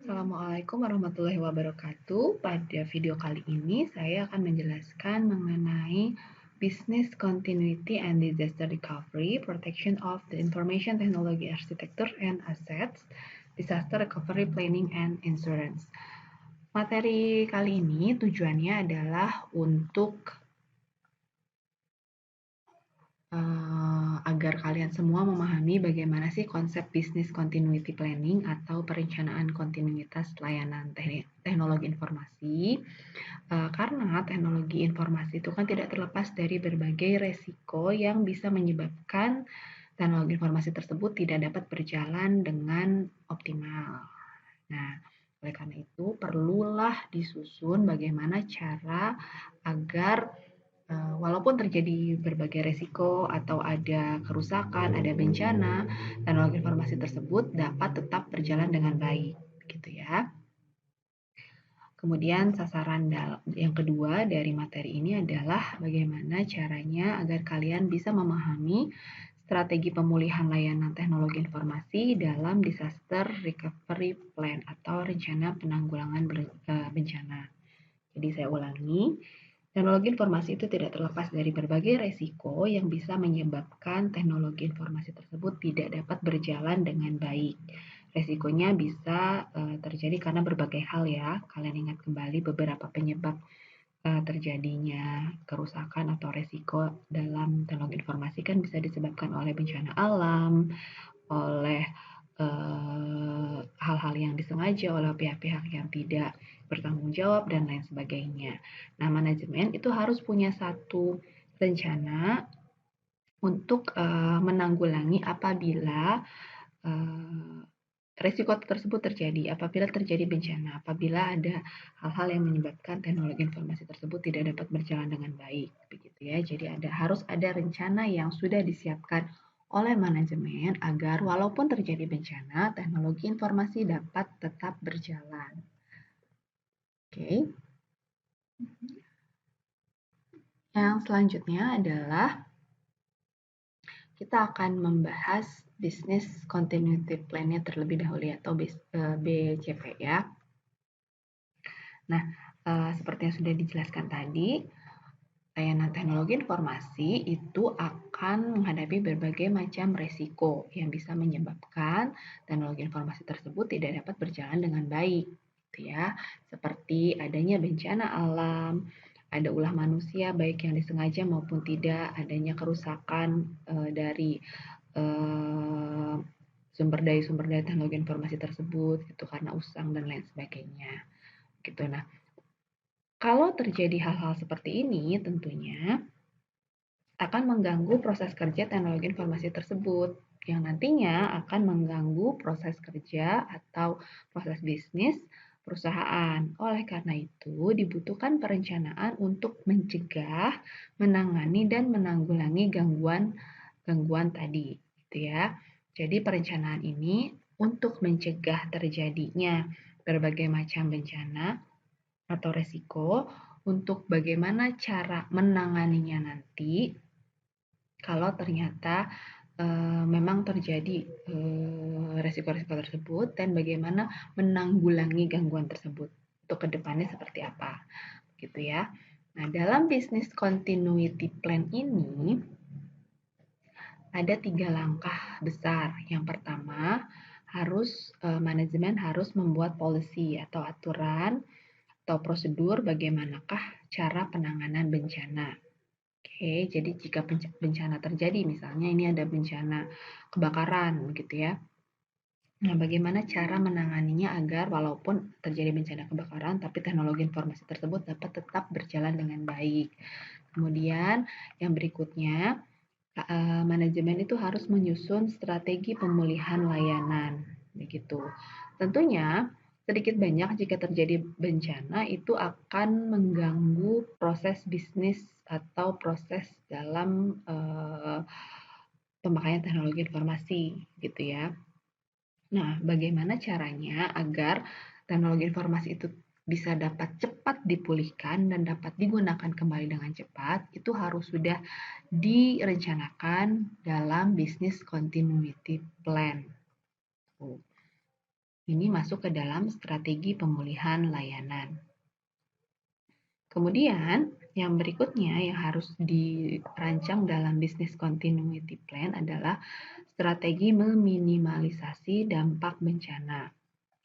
Assalamualaikum warahmatullahi wabarakatuh. Pada video kali ini saya akan menjelaskan mengenai Business Continuity and Disaster Recovery, Protection of the Information Technology Architecture and Assets, Disaster Recovery Planning and Insurance. Materi kali ini tujuannya adalah untuk agar kalian semua memahami bagaimana sih konsep Business Continuity Planning atau perencanaan kontinuitas layanan teknologi informasi. Karena teknologi informasi itu kan tidak terlepas dari berbagai resiko yang bisa menyebabkan teknologi informasi tersebut tidak dapat berjalan dengan optimal. Nah, oleh karena itu perlulah disusun bagaimana cara agar walaupun terjadi berbagai resiko atau ada kerusakan, ada bencana, teknologi informasi tersebut dapat tetap berjalan dengan baik, gitu ya. Kemudian sasaran yang kedua dari materi ini adalah bagaimana caranya agar kalian bisa memahami strategi pemulihan layanan teknologi informasi dalam disaster recovery plan atau rencana penanggulangan bencana. Jadi saya ulangi, teknologi informasi itu tidak terlepas dari berbagai resiko yang bisa menyebabkan teknologi informasi tersebut tidak dapat berjalan dengan baik. Resikonya bisa terjadi karena berbagai hal ya. Kalian ingat kembali beberapa penyebab terjadinya kerusakan atau resiko dalam teknologi informasi kan bisa disebabkan oleh bencana alam, oleh hal-hal yang disengaja oleh pihak-pihak yang tidak bertanggung jawab dan lain sebagainya. Nah, manajemen itu harus punya satu rencana untuk menanggulangi apabila resiko tersebut terjadi, apabila terjadi bencana, apabila ada hal-hal yang menyebabkan teknologi informasi tersebut tidak dapat berjalan dengan baik, begitu ya. Jadi harus ada rencana yang sudah disiapkan oleh manajemen agar walaupun terjadi bencana, teknologi informasi dapat tetap berjalan. Oke. Yang selanjutnya adalah kita akan membahas Business Continuity Plan-nya terlebih dahulu atau BCP ya. Nah, seperti yang sudah dijelaskan tadi, layanan teknologi informasi itu akan menghadapi berbagai macam resiko yang bisa menyebabkan teknologi informasi tersebut tidak dapat berjalan dengan baik, gitu ya. Seperti adanya bencana alam, ada ulah manusia baik yang disengaja maupun tidak, adanya kerusakan dari sumber daya teknologi informasi tersebut, itu karena usang dan lain sebagainya. Gitu. Nah, kalau terjadi hal-hal seperti ini, tentunya akan mengganggu proses kerja teknologi informasi tersebut, yang nantinya akan mengganggu proses kerja atau proses bisnis perusahaan. Oleh karena itu, dibutuhkan perencanaan untuk mencegah, menangani, dan menanggulangi gangguan tadi, gitu ya. Jadi perencanaan ini untuk mencegah terjadinya berbagai macam bencana atau resiko, untuk bagaimana cara menanganinya nanti kalau ternyata memang terjadi resiko-resiko tersebut dan bagaimana menanggulangi gangguan tersebut untuk kedepannya seperti apa, gitu ya. Nah, dalam Business Continuity Plan ini ada 3 langkah besar. Yang pertama, manajemen harus membuat policy atau aturan atau prosedur bagaimanakah cara penanganan bencana. Oke, jadi jika bencana terjadi, misalnya ini ada bencana kebakaran, gitu ya. Nah, bagaimana cara menanganinya agar walaupun terjadi bencana kebakaran, tapi teknologi informasi tersebut dapat tetap berjalan dengan baik. Kemudian, yang berikutnya, manajemen itu harus menyusun strategi pemulihan layanan, begitu. Tentunya, sedikit banyak jika terjadi bencana itu akan mengganggu proses bisnis atau proses dalam pemakaian teknologi informasi, gitu ya. Nah, bagaimana caranya agar teknologi informasi itu bisa dapat cepat dipulihkan dan dapat digunakan kembali dengan cepat, itu harus sudah direncanakan dalam Business Continuity Plan. ini masuk ke dalam strategi pemulihan layanan. Kemudian, yang berikutnya yang harus dirancang dalam business continuity plan adalah strategi meminimalisasi dampak bencana.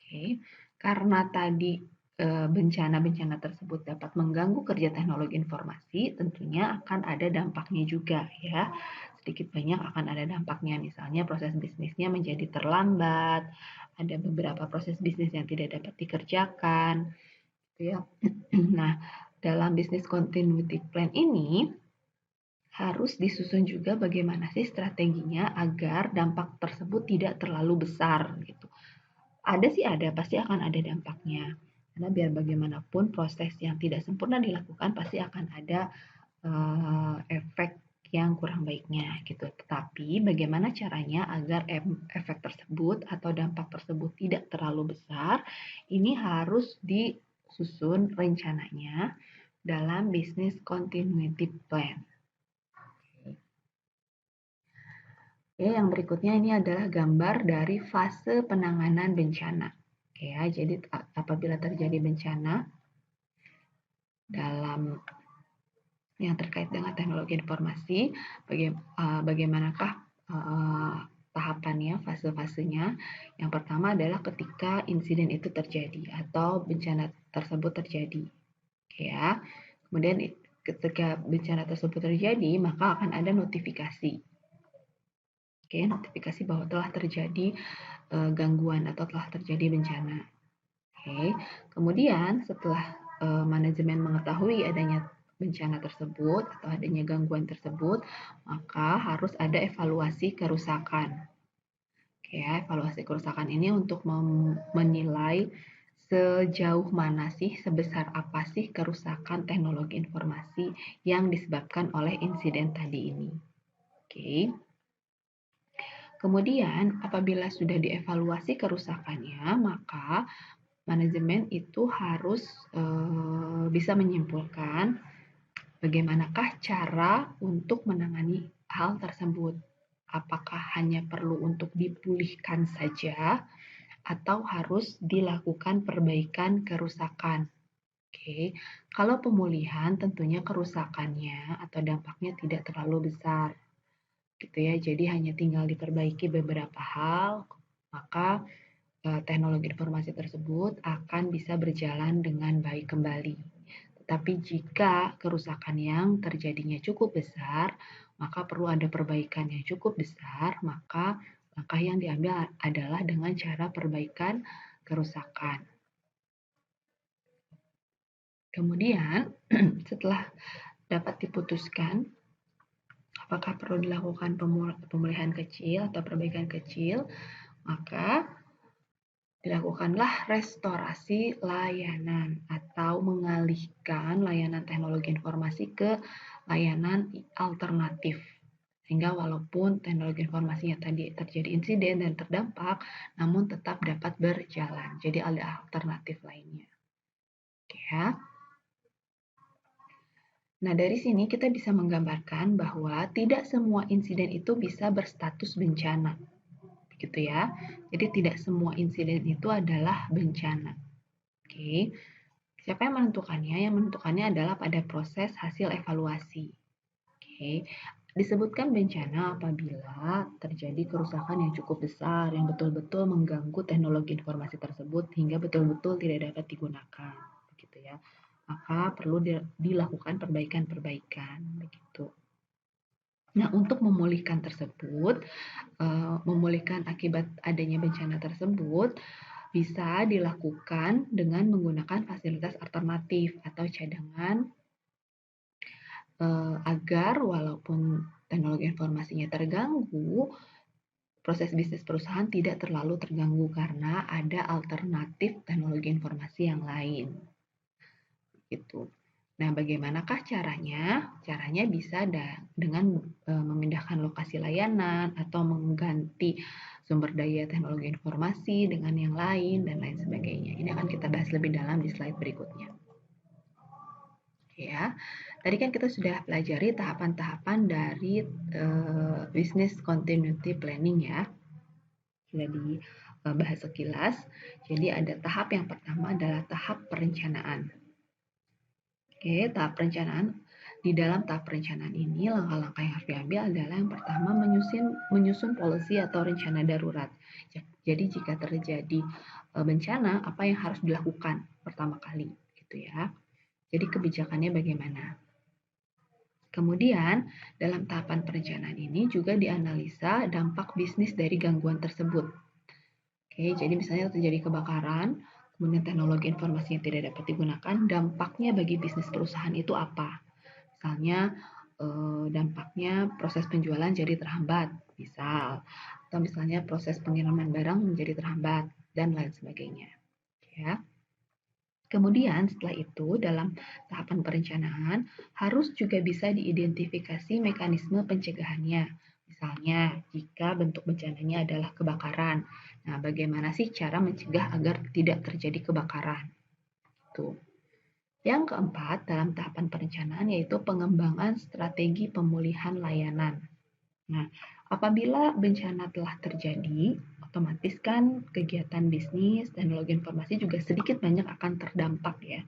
Oke, karena tadi bencana-bencana tersebut dapat mengganggu kerja teknologi informasi, tentunya akan ada dampaknya juga ya. Sedikit banyak akan ada dampaknya, misalnya proses bisnisnya menjadi terlambat, ada beberapa proses bisnis yang tidak dapat dikerjakan, gitu ya. Nah, dalam business continuity plan ini harus disusun juga bagaimana sih strateginya agar dampak tersebut tidak terlalu besar gitu. Ada sih ada, pasti akan ada dampaknya. Karena biar bagaimanapun proses yang tidak sempurna dilakukan pasti akan ada efek yang kurang baiknya gitu. Tetapi bagaimana caranya agar efek tersebut atau dampak tersebut tidak terlalu besar, ini harus disusun rencananya dalam business continuity plan. Oke, yang berikutnya ini adalah gambar dari fase penanganan bencana. Oke ya, jadi apabila terjadi bencana dalam yang terkait dengan teknologi informasi, bagaimanakah tahapannya, fase-fasenya. Yang pertama adalah ketika insiden itu terjadi atau bencana tersebut terjadi. Oke ya. Kemudian ketika bencana tersebut terjadi, maka akan ada notifikasi. Oke, notifikasi bahwa telah terjadi gangguan atau telah terjadi bencana. Oke, kemudian setelah manajemen mengetahui adanya bencana tersebut atau adanya gangguan tersebut, maka harus ada evaluasi kerusakan. Oke, ya, evaluasi kerusakan ini untuk menilai sejauh mana sih, sebesar apa sih kerusakan teknologi informasi yang disebabkan oleh insiden tadi ini. Oke. Kemudian, apabila sudah dievaluasi kerusakannya, maka manajemen itu harus bisa menyimpulkan bagaimanakah cara untuk menangani hal tersebut. Apakah hanya perlu untuk dipulihkan saja atau harus dilakukan perbaikan kerusakan. Oke, kalau pemulihan tentunya kerusakannya atau dampaknya tidak terlalu besar. Gitu ya. Jadi hanya tinggal diperbaiki beberapa hal, maka teknologi informasi tersebut akan bisa berjalan dengan baik kembali. Tetapi jika kerusakan yang terjadinya cukup besar, maka perlu ada perbaikan yang cukup besar, maka langkah yang diambil adalah dengan cara perbaikan kerusakan. Kemudian, setelah dapat diputuskan apakah perlu dilakukan pemulihan kecil atau perbaikan kecil, maka dilakukanlah restorasi layanan atau mengalihkan layanan teknologi informasi ke layanan alternatif. Sehingga walaupun teknologi informasinya tadi terjadi insiden dan terdampak, namun tetap dapat berjalan. Jadi ada alternatif lainnya. Oke ya. Nah, dari sini kita bisa menggambarkan bahwa tidak semua insiden itu bisa berstatus bencana. Gitu ya. Jadi tidak semua insiden itu adalah bencana. Oke. Siapa yang menentukannya? Yang menentukannya adalah pada proses hasil evaluasi. Oke. Disebutkan bencana apabila terjadi kerusakan yang cukup besar yang betul-betul mengganggu teknologi informasi tersebut hingga betul-betul tidak dapat digunakan, begitu ya. Maka perlu dilakukan perbaikan-perbaikan, begitu. Nah, untuk memulihkan tersebut, memulihkan akibat adanya bencana tersebut bisa dilakukan dengan menggunakan fasilitas alternatif atau cadangan agar walaupun teknologi informasinya terganggu, proses bisnis perusahaan tidak terlalu terganggu karena ada alternatif teknologi informasi yang lain. Gitu. Nah, bagaimanakah caranya? Caranya bisa dengan memindahkan lokasi layanan atau mengganti sumber daya teknologi informasi dengan yang lain dan lain sebagainya. Ini akan kita bahas lebih dalam di slide berikutnya. Ya, tadi kan kita sudah pelajari tahapan-tahapan dari business continuity planning ya. Sudah bahas sekilas. Jadi ada tahap yang pertama adalah tahap perencanaan. Oke, tahap perencanaan. Di dalam tahap perencanaan ini, langkah-langkah yang harus diambil adalah yang pertama menyusun policy atau rencana darurat. Jadi jika terjadi bencana, apa yang harus dilakukan pertama kali, gitu ya. Jadi kebijakannya bagaimana. Kemudian, dalam tahapan perencanaan ini juga dianalisa dampak bisnis dari gangguan tersebut. Oke, jadi misalnya terjadi kebakaran, kemudian teknologi informasi yang tidak dapat digunakan, dampaknya bagi bisnis perusahaan itu apa? Misalnya dampaknya proses penjualan jadi terhambat, misal, atau misalnya proses pengiriman barang menjadi terhambat dan lain sebagainya. Ya. Kemudian setelah itu dalam tahapan perencanaan harus juga bisa diidentifikasi mekanisme pencegahannya. Misalnya jika bentuk bencananya adalah kebakaran. Nah, bagaimana sih cara mencegah agar tidak terjadi kebakaran? Tuh. Yang keempat, dalam tahapan perencanaan yaitu pengembangan strategi pemulihan layanan. Nah, apabila bencana telah terjadi, otomatis kan kegiatan bisnis, teknologi informasi juga sedikit banyak akan terdampak ya.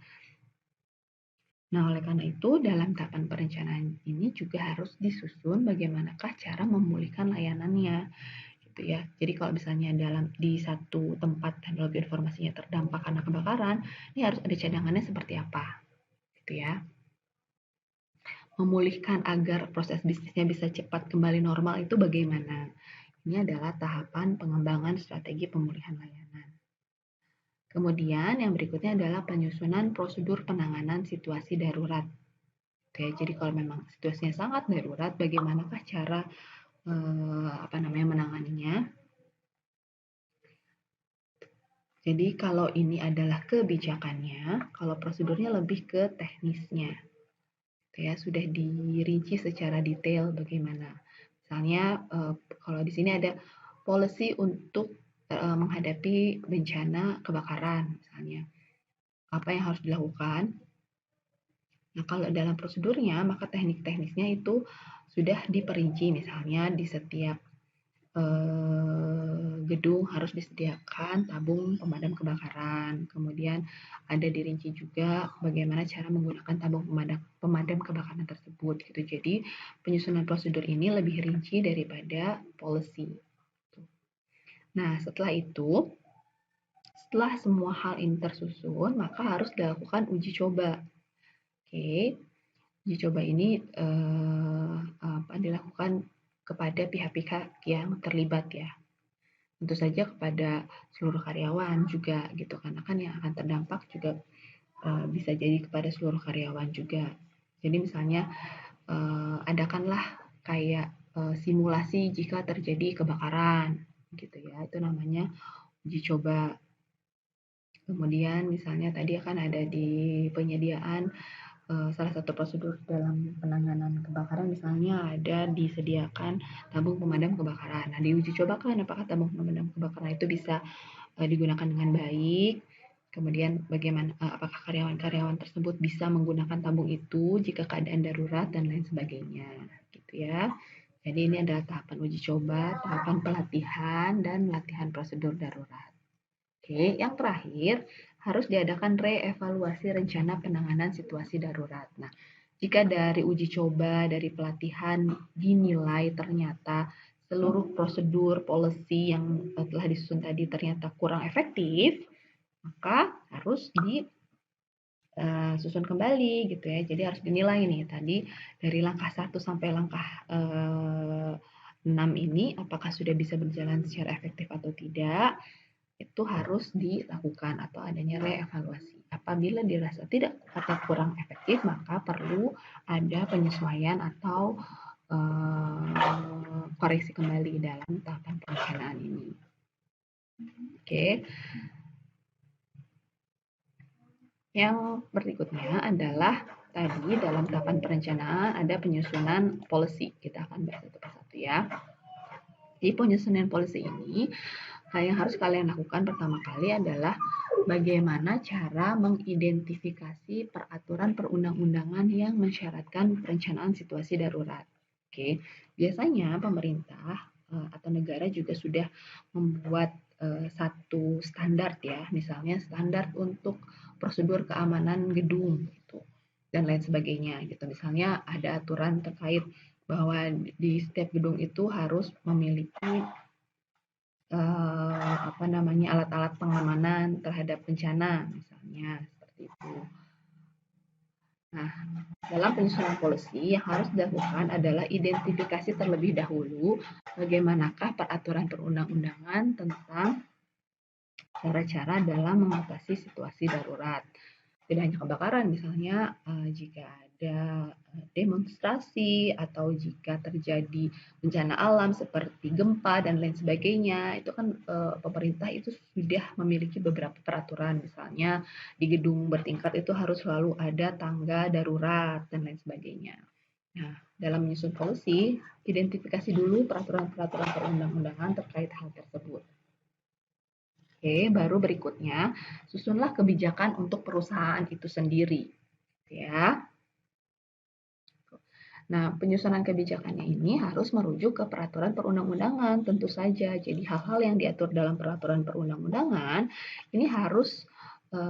Nah, oleh karena itu, dalam tahapan perencanaan ini juga harus disusun bagaimanakah cara memulihkan layanannya. Gitu ya. Jadi kalau misalnya di satu tempat teknologi informasinya terdampak karena kebakaran, ini harus ada cadangannya seperti apa. Gitu ya. Memulihkan agar proses bisnisnya bisa cepat kembali normal itu bagaimana? Ini adalah tahapan pengembangan strategi pemulihan layanan. Kemudian yang berikutnya adalah penyusunan prosedur penanganan situasi darurat. Oke, jadi kalau memang situasinya sangat darurat, bagaimanakah cara menanganinya? Jadi kalau ini adalah kebijakannya, kalau prosedurnya lebih ke teknisnya. Ya, sudah dirinci secara detail bagaimana. Misalnya kalau di sini ada policy untuk menghadapi bencana kebakaran misalnya. Apa yang harus dilakukan? Nah, kalau dalam prosedurnya maka teknik-teknisnya itu sudah diperinci misalnya di setiap gedung harus disediakan tabung pemadam kebakaran. Kemudian ada dirinci juga bagaimana cara menggunakan tabung pemadam kebakaran tersebut gitu. Jadi penyusunan prosedur ini lebih rinci daripada policy. Nah, setelah itu, setelah semua hal ini tersusun, maka harus dilakukan uji coba. Oke, uji coba ini dilakukan kepada pihak-pihak yang terlibat ya. Tentu saja kepada seluruh karyawan juga gitu, karena kan yang akan terdampak juga bisa jadi kepada seluruh karyawan juga. Jadi misalnya adakanlah kayak simulasi jika terjadi kebakaran gitu ya, itu namanya uji coba. Kemudian misalnya tadi akan ada di penyediaan salah satu prosedur dalam penanganan kebakaran misalnya ada disediakan tabung pemadam kebakaran. Nah, diuji cobakan apakah tabung pemadam kebakaran itu bisa digunakan dengan baik. Kemudian bagaimana apakah karyawan-karyawan tersebut bisa menggunakan tabung itu jika keadaan darurat dan lain sebagainya, gitu ya. Jadi ini adalah tahapan uji coba, tahapan pelatihan dan latihan prosedur darurat. Oke, yang terakhir harus diadakan reevaluasi rencana penanganan situasi darurat. Nah, jika dari uji coba, dari pelatihan dinilai ternyata seluruh prosedur, policy yang telah disusun tadi ternyata kurang efektif, maka harus disusun kembali gitu ya. Jadi harus dinilai nih tadi dari langkah 1 sampai langkah 6 ini apakah sudah bisa berjalan secara efektif atau tidak itu harus dilakukan atau adanya reevaluasi. Apabila dirasa tidak atau kurang efektif, maka perlu ada penyesuaian atau koreksi kembali dalam tahapan perencanaan ini. Oke. Yang berikutnya adalah tadi dalam tahapan perencanaan ada penyusunan policy. Kita akan bahas satu persatu ya. Di penyusunan policy ini yang harus kalian lakukan pertama kali adalah bagaimana cara mengidentifikasi peraturan perundang-undangan yang mensyaratkan perencanaan situasi darurat. Oke, biasanya pemerintah atau negara juga sudah membuat satu standar ya, misalnya standar untuk prosedur keamanan gedung gitu dan lain sebagainya gitu. Misalnya ada aturan terkait bahwa di setiap gedung itu harus memiliki alat-alat pengamanan terhadap bencana misalnya seperti itu. Nah, dalam penyusunan polisi yang harus dilakukan adalah identifikasi terlebih dahulu bagaimanakah peraturan perundang-undangan tentang cara-cara dalam mengatasi situasi darurat. Tidak hanya kebakaran, misalnya jika ada demonstrasi atau jika terjadi bencana alam seperti gempa dan lain sebagainya, itu kan pemerintah itu sudah memiliki beberapa peraturan, misalnya di gedung bertingkat itu harus selalu ada tangga darurat dan lain sebagainya. Nah, dalam menyusun polisi, identifikasi dulu peraturan-peraturan perundang-undangan terkait hal tersebut. Oke, baru berikutnya susunlah kebijakan untuk perusahaan itu sendiri, ya. Nah, penyusunan kebijakannya ini harus merujuk ke peraturan perundang-undangan, tentu saja. Jadi hal-hal yang diatur dalam peraturan perundang-undangan ini harus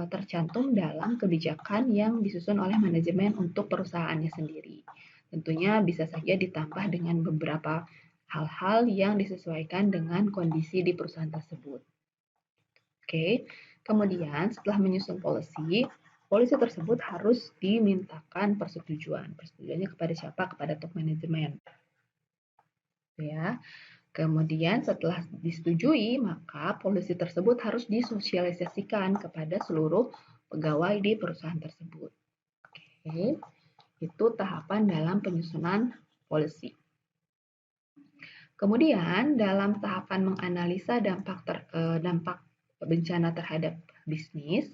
tercantum dalam kebijakan yang disusun oleh manajemen untuk perusahaannya sendiri. Tentunya bisa saja ditambah dengan beberapa hal-hal yang disesuaikan dengan kondisi di perusahaan tersebut. Oke, kemudian setelah menyusun polisi tersebut harus dimintakan persetujuan. Persetujuannya kepada siapa? Kepada top manajemen. Ya. Kemudian setelah disetujui, maka polisi tersebut harus disosialisasikan kepada seluruh pegawai di perusahaan tersebut. Oke, itu tahapan dalam penyusunan polisi. Kemudian dalam tahapan menganalisa dampak bencana terhadap bisnis,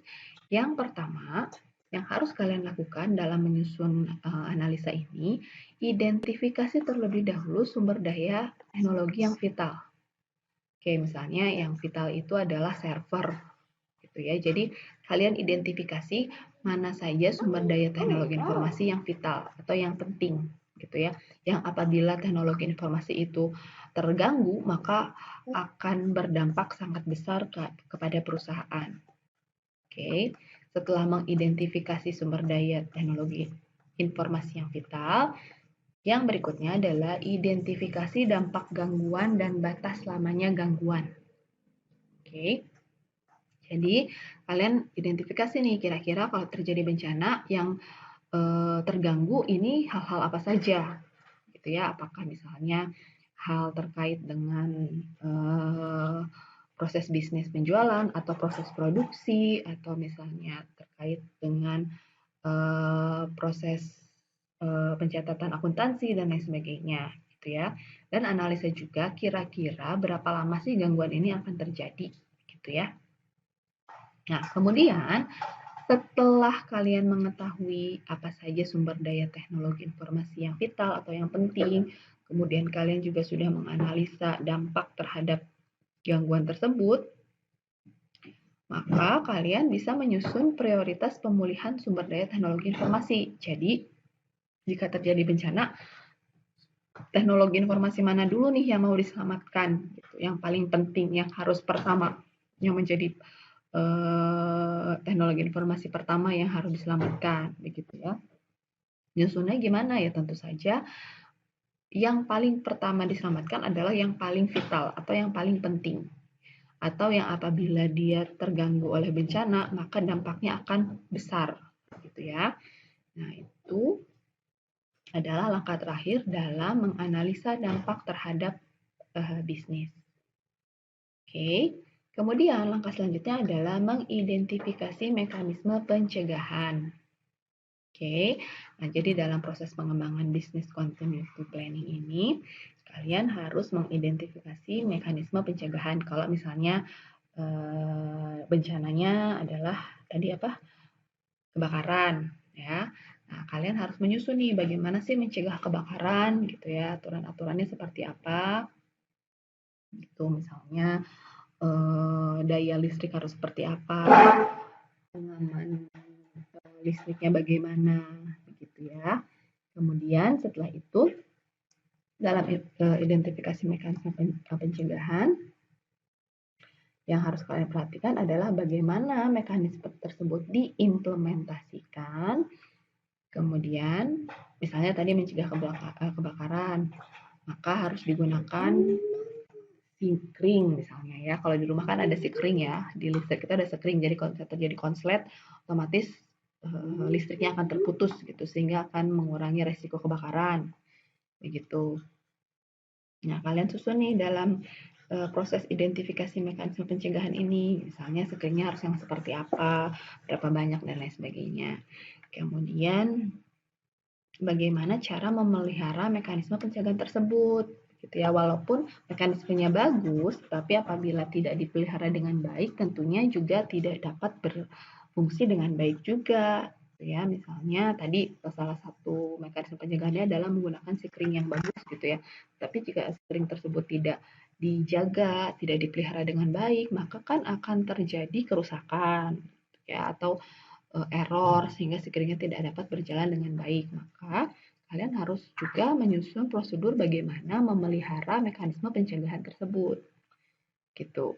yang pertama yang harus kalian lakukan dalam menyusun analisa ini, identifikasi terlebih dahulu sumber daya teknologi yang vital. Oke, misalnya yang vital itu adalah server, gitu ya. Jadi kalian identifikasi mana saja sumber daya teknologi informasi yang vital atau yang penting, gitu ya. Yang apabila teknologi informasi itu terganggu, maka akan berdampak sangat besar kepada perusahaan. Oke, setelah mengidentifikasi sumber daya teknologi informasi yang vital, yang berikutnya adalah identifikasi dampak gangguan dan batas lamanya gangguan. Oke, jadi kalian identifikasi nih kira-kira kalau terjadi bencana yang terganggu ini hal-hal apa saja, gitu ya? Apakah misalnya hal terkait dengan proses bisnis penjualan atau proses produksi atau misalnya terkait dengan proses pencatatan akuntansi dan lain sebagainya, gitu ya. Dan analisa juga kira-kira berapa lama sih gangguan ini akan terjadi, gitu ya. Nah, kemudian setelah kalian mengetahui apa saja sumber daya teknologi informasi yang vital atau yang penting, kemudian kalian juga sudah menganalisa dampak terhadap gangguan tersebut, maka kalian bisa menyusun prioritas pemulihan sumber daya teknologi informasi. Jadi, jika terjadi bencana, teknologi informasi mana dulu nih yang mau diselamatkan, gitu. Yang paling penting, yang harus pertama, yang menjadi teknologi informasi pertama yang harus diselamatkan, begitu ya. Nyusunnya gimana ya? Tentu saja yang paling pertama diselamatkan adalah yang paling vital atau yang paling penting, atau yang apabila dia terganggu oleh bencana maka dampaknya akan besar, gitu ya. Nah, itu adalah langkah terakhir dalam menganalisa dampak terhadap bisnis. Oke. Kemudian langkah selanjutnya adalah mengidentifikasi mekanisme pencegahan. Oke, nah jadi dalam proses pengembangan bisnis continuity planning ini, kalian harus mengidentifikasi mekanisme pencegahan. Kalau misalnya bencananya adalah tadi apa? Kebakaran, ya. Nah, kalian harus menyusun nih bagaimana sih mencegah kebakaran, gitu ya. Aturan-aturannya seperti apa? Gitu, misalnya daya listrik harus seperti apa, pengaman listriknya bagaimana, begitu ya. Kemudian setelah itu dalam identifikasi mekanisme pencegahan, Yang harus kalian perhatikan adalah bagaimana mekanisme tersebut diimplementasikan. Kemudian, misalnya tadi mencegah kebakaran, maka harus digunakan sekring misalnya ya. Kalau di rumah kan ada sekring ya, di listrik kita ada sekring. Jadi kalau terjadi konslet, otomatis listriknya akan terputus gitu, sehingga akan mengurangi resiko kebakaran. Begitu. Nah, kalian susun nih dalam proses identifikasi mekanisme pencegahan ini, misalnya screeningnya harus yang seperti apa, berapa banyak, dan lain sebagainya. Kemudian, bagaimana cara memelihara mekanisme pencegahan tersebut, gitu ya. Walaupun mekanismenya bagus, tapi apabila tidak dipelihara dengan baik, tentunya juga tidak dapat berfungsi dengan baik juga. Ya, misalnya tadi salah satu mekanisme pencegahannya adalah menggunakan screen yang bagus gitu ya. Tapi jika screen tersebut tidak dijaga, tidak dipelihara dengan baik, maka kan akan terjadi kerusakan ya, atau error sehingga screeningnya tidak dapat berjalan dengan baik. Maka kalian harus juga menyusun prosedur bagaimana memelihara mekanisme pencegahan tersebut. Gitu.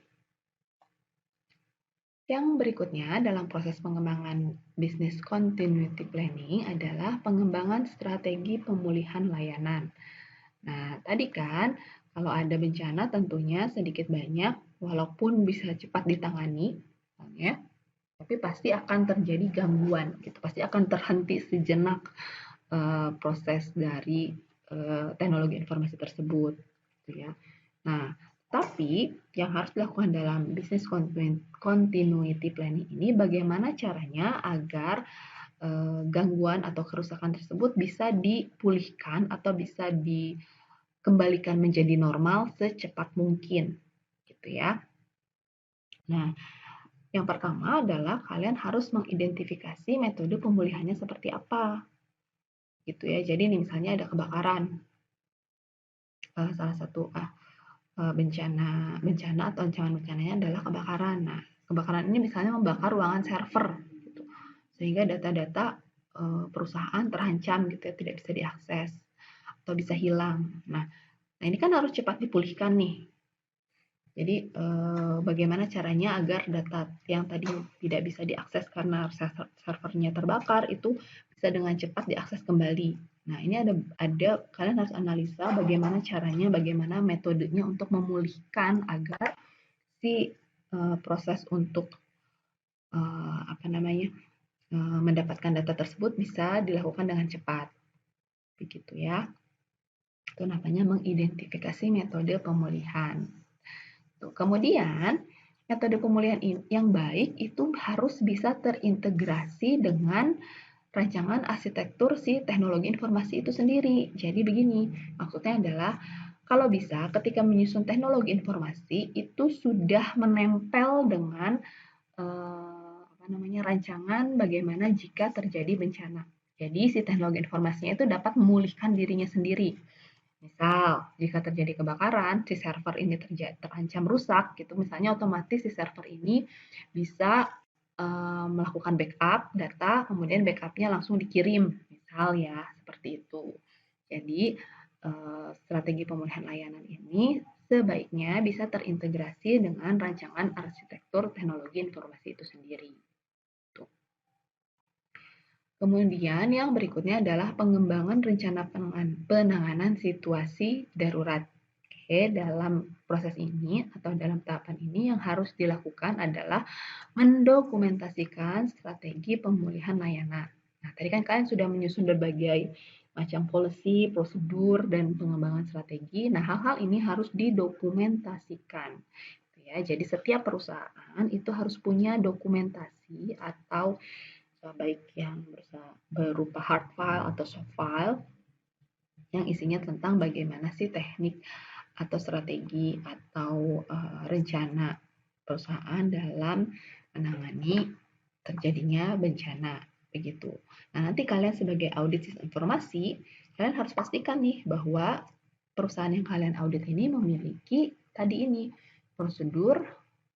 Yang berikutnya dalam proses pengembangan business continuity planning adalah pengembangan strategi pemulihan layanan. Nah, tadi kan kalau ada bencana tentunya sedikit banyak walaupun bisa cepat ditangani, ya, tapi pasti akan terjadi gangguan gitu, pasti akan terhenti sejenak proses dari teknologi informasi tersebut, gitu ya. Nah, tapi yang harus dilakukan dalam business continuity planning ini bagaimana caranya agar gangguan atau kerusakan tersebut bisa dipulihkan atau bisa dikembalikan menjadi normal secepat mungkin, gitu ya. Nah, yang pertama adalah kalian harus mengidentifikasi metode pemulihannya seperti apa, gitu ya. Jadi nih misalnya ada kebakaran, salah satu bencana atau ancaman bencananya adalah kebakaran. Nah, kebakaran ini misalnya membakar ruangan server, gitu. Sehingga data-data perusahaan terancam gitu ya, tidak bisa diakses atau bisa hilang. Nah, ini kan harus cepat dipulihkan nih. Jadi bagaimana caranya agar data yang tadi tidak bisa diakses karena servernya terbakar itu bisa dengan cepat diakses kembali. Nah, ini ada kalian harus analisa bagaimana caranya, bagaimana metodenya untuk memulihkan agar si proses untuk mendapatkan data tersebut bisa dilakukan dengan cepat. Begitu ya. Itu namanya mengidentifikasi metode pemulihan. Kemudian, metode pemulihan yang baik itu harus bisa terintegrasi dengan rancangan arsitektur si teknologi informasi itu sendiri. Jadi begini, maksudnya adalah kalau bisa ketika menyusun teknologi informasi itu sudah menempel dengan rancangan bagaimana jika terjadi bencana. Jadi si teknologi informasinya itu dapat memulihkan dirinya sendiri. Misal, jika terjadi kebakaran, si server ini terancam rusak, gitu. Misalnya otomatis si server ini bisa melakukan backup data, kemudian backupnya langsung dikirim, misal ya, seperti itu. Jadi, strategi pemulihan layanan ini sebaiknya bisa terintegrasi dengan rancangan arsitektur teknologi informasi itu sendiri. Kemudian yang berikutnya adalah pengembangan rencana penanganan situasi darurat. Oke, dalam proses ini atau dalam tahapan ini yang harus dilakukan adalah mendokumentasikan strategi pemulihan layanan. Nah, tadi kan kalian sudah menyusun berbagai macam policy, prosedur, dan pengembangan strategi. Nah, hal-hal ini harus didokumentasikan. Ya, jadi setiap perusahaan itu harus punya dokumentasi atau baik yang berupa hard file atau soft file yang isinya tentang bagaimana sih teknik atau strategi atau rencana perusahaan dalam menangani terjadinya bencana begitu. Nah, nanti kalian sebagai audit sistem informasi, kalian harus pastikan nih bahwa perusahaan yang kalian audit ini memiliki tadi ini prosedur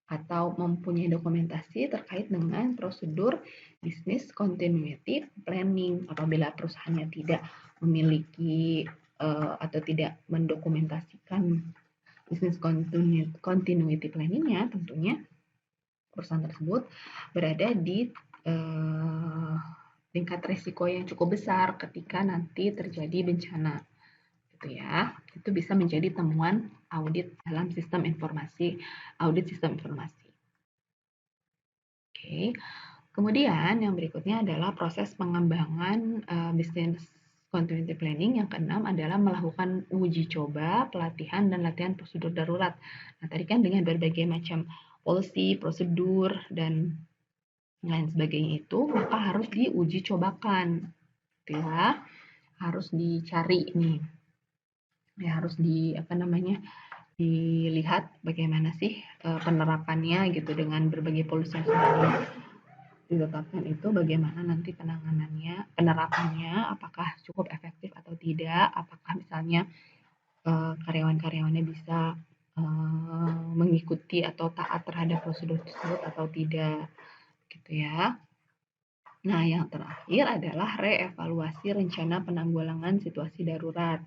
atau mempunyai dokumentasi terkait dengan prosedur business continuity planning. Apabila perusahaannya tidak memiliki atau tidak mendokumentasikan Business continuity planning-nya tentunya perusahaan tersebut berada di tingkat risiko yang cukup besar ketika nanti terjadi bencana, gitu ya. Itu bisa menjadi temuan audit dalam sistem informasi, audit sistem informasi. Oke. Kemudian yang berikutnya adalah proses pengembangan business continuity planning. Yang keenam adalah melakukan uji coba, pelatihan, dan latihan prosedur darurat. Nah, tadi kan dengan berbagai macam policy, prosedur, dan lain sebagainya itu, maka harus diuji cobakan. Gitu ya. Harus dicari nih. Ya, harus dilihat bagaimana sih penerapannya gitu dengan berbagai policy yang sudah ditetapkan itu, bagaimana nanti penerapannya, apakah cukup efektif atau tidak, apakah misalnya karyawan-karyawannya bisa mengikuti atau taat terhadap prosedur tersebut atau tidak, gitu ya. Nah, yang terakhir adalah reevaluasi rencana penanggulangan situasi darurat.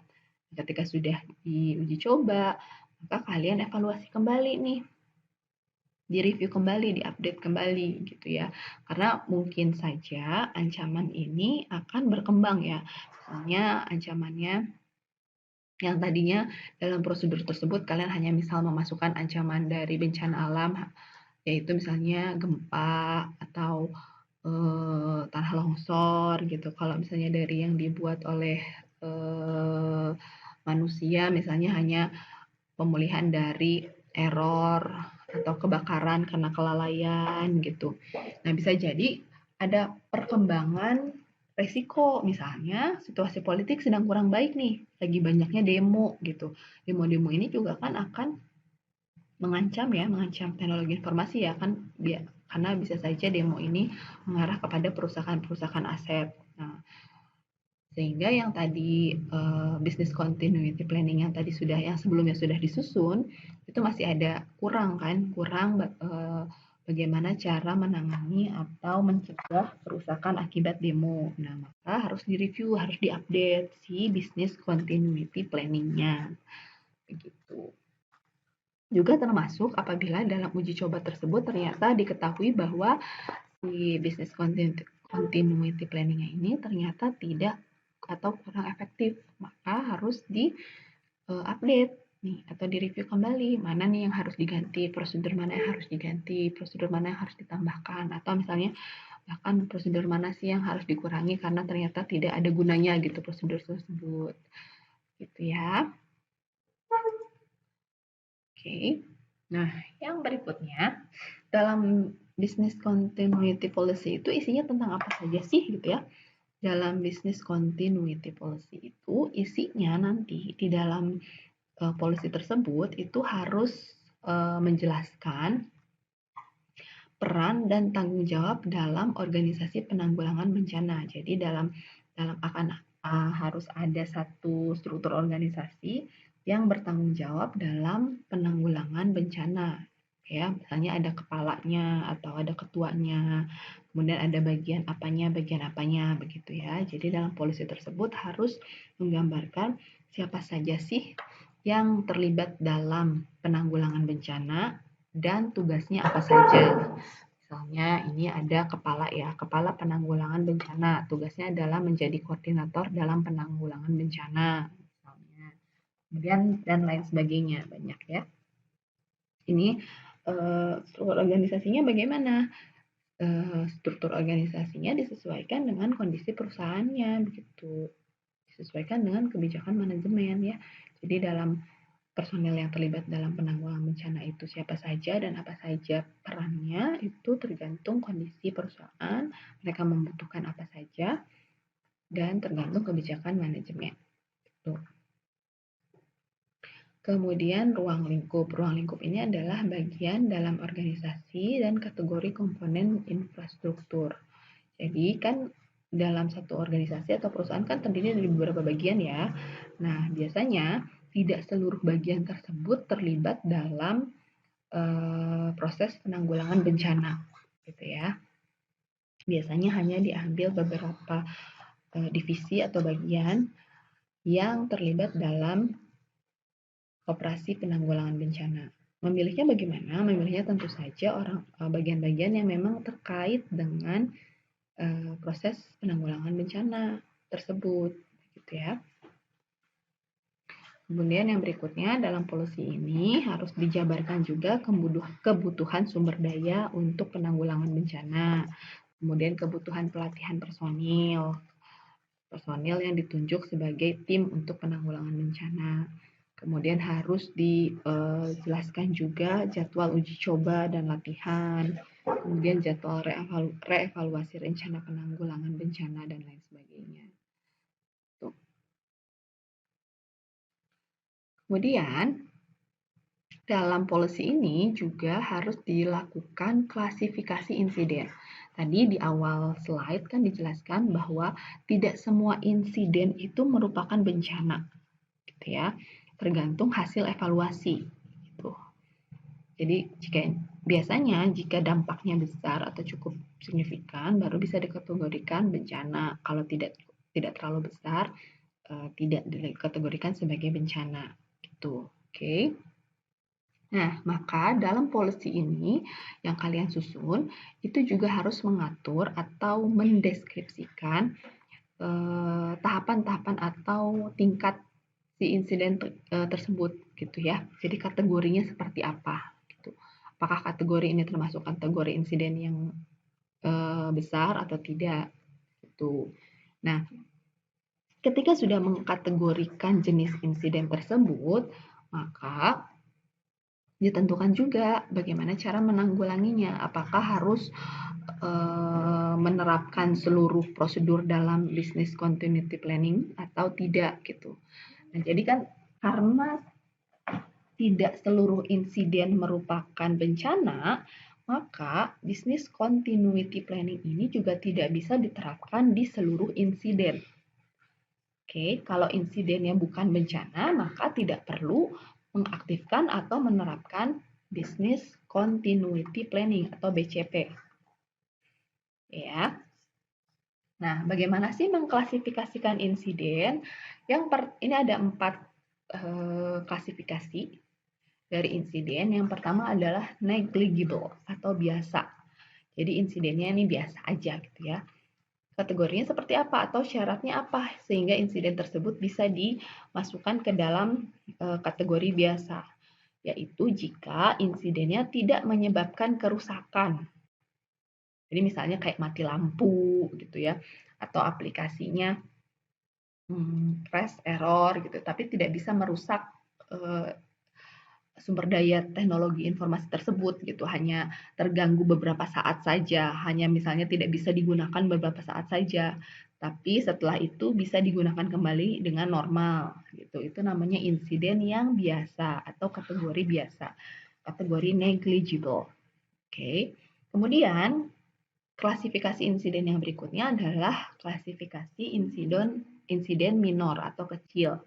Ketika sudah diuji coba, maka kalian evaluasi kembali nih, direview kembali, diupdate kembali gitu ya. Karena mungkin saja ancaman ini akan berkembang ya. Misalnya ancamannya yang tadinya dalam prosedur tersebut kalian hanya misal memasukkan ancaman dari bencana alam, yaitu misalnya gempa atau tanah longsor gitu. Kalau misalnya dari yang dibuat oleh manusia misalnya hanya pemulihan dari error atau kebakaran karena kelalaian gitu. Nah, bisa jadi ada perkembangan resiko, misalnya situasi politik sedang kurang baik nih, lagi banyaknya demo gitu. Demo-demo ini juga kan akan mengancam teknologi informasi ya kan, karena bisa saja demo ini mengarah kepada perusahaan aset. Nah, sehingga yang tadi business continuity planning yang sebelumnya sudah disusun itu masih ada kurang bagaimana cara menangani atau mencegah kerusakan akibat demo. Nah, maka harus direview, harus diupdate si business continuity planning-nya. Begitu. Juga termasuk apabila dalam uji coba tersebut ternyata diketahui bahwa si business continuity planning-nya ini ternyata tidak atau kurang efektif, maka harus di-update nih atau direview kembali, mana nih yang harus diganti, prosedur mana yang harus diganti, prosedur mana yang harus ditambahkan, atau misalnya bahkan prosedur mana sih yang harus dikurangi karena ternyata tidak ada gunanya gitu prosedur tersebut. Gitu ya. Oke. Nah, yang berikutnya dalam business continuity policy itu isinya tentang apa saja sih gitu ya. Dalam business continuity policy itu isinya nanti di dalam policy tersebut itu harus menjelaskan peran dan tanggung jawab dalam organisasi penanggulangan bencana. Jadi dalam harus ada satu struktur organisasi yang bertanggung jawab dalam penanggulangan bencana. Ya, misalnya ada kepalanya atau ada ketuanya, kemudian ada bagian apanya begitu ya. Jadi dalam polisi tersebut harus menggambarkan siapa saja sih yang terlibat dalam penanggulangan bencana dan tugasnya apa saja. Misalnya ini ada kepala penanggulangan bencana, tugasnya adalah menjadi koordinator dalam penanggulangan bencana, misalnya. Kemudian dan lain sebagainya, banyak ya. Ini struktur organisasinya bagaimana? Struktur organisasinya disesuaikan dengan kondisi perusahaannya, begitu. Disesuaikan dengan kebijakan manajemen ya. Jadi dalam personel yang terlibat dalam penanggulangan bencana itu siapa saja dan apa saja perannya itu tergantung kondisi perusahaan, mereka membutuhkan apa saja, dan tergantung kebijakan manajemen. Tuh. Kemudian ruang lingkup. Ruang lingkup ini adalah bagian dalam organisasi dan kategori komponen infrastruktur. Jadi kan dalam satu organisasi atau perusahaan kan terdiri dari beberapa bagian ya. Nah, biasanya tidak seluruh bagian tersebut terlibat dalam proses penanggulangan bencana, gitu ya. Biasanya hanya diambil beberapa divisi atau bagian yang terlibat dalam operasi penanggulangan bencana. Memilihnya bagaimana? Memilihnya tentu saja bagian-bagian yang memang terkait dengan proses penanggulangan bencana tersebut, gitu ya. Kemudian yang berikutnya dalam policy ini harus dijabarkan juga kebutuhan sumber daya untuk penanggulangan bencana. Kemudian kebutuhan pelatihan personil yang ditunjuk sebagai tim untuk penanggulangan bencana. Kemudian harus dijelaskan juga jadwal uji coba dan latihan, kemudian jadwal reevaluasi rencana penanggulangan bencana dan lain sebagainya. Tuh. Kemudian dalam policy ini juga harus dilakukan klasifikasi insiden. Tadi di awal slide kan dijelaskan bahwa tidak semua insiden itu merupakan bencana, gitu ya. Tergantung hasil evaluasi. Gitu. Jadi biasanya jika dampaknya besar atau cukup signifikan, baru bisa dikategorikan bencana. Kalau tidak terlalu besar, tidak dikategorikan sebagai bencana. Gitu. Oke. Nah, maka dalam policy ini yang kalian susun itu juga harus mengatur atau mendeskripsikan tahapan-tahapan atau tingkat si insiden tersebut gitu ya. Jadi kategorinya seperti apa gitu. Apakah kategori ini termasuk kategori insiden yang besar atau tidak gitu. Nah, ketika sudah mengkategorikan jenis insiden tersebut, maka ditentukan juga bagaimana cara menanggulanginya. Apakah harus menerapkan seluruh prosedur dalam business continuity planning atau tidak gitu. Nah, jadi kan karena tidak seluruh insiden merupakan bencana, maka business continuity planning ini juga tidak bisa diterapkan di seluruh insiden. Oke, kalau insidennya bukan bencana, maka tidak perlu mengaktifkan atau menerapkan Business Continuity Planning atau BCP. Ya. Nah, bagaimana sih mengklasifikasikan insiden? Ini ada 4 klasifikasi dari insiden. Yang pertama adalah negligible atau biasa. Jadi insidennya ini biasa aja gitu ya. Kategorinya seperti apa atau syaratnya apa sehingga insiden tersebut bisa dimasukkan ke dalam kategori biasa, yaitu jika insidennya tidak menyebabkan kerusakan. Jadi misalnya kayak mati lampu gitu ya, atau aplikasinya crash error gitu, tapi tidak bisa merusak sumber daya teknologi informasi tersebut gitu, hanya terganggu beberapa saat saja, hanya misalnya tidak bisa digunakan beberapa saat saja, tapi setelah itu bisa digunakan kembali dengan normal gitu. Itu namanya insiden yang biasa atau kategori biasa, kategori negligible. Oke. Kemudian klasifikasi insiden yang berikutnya adalah klasifikasi insiden minor atau kecil.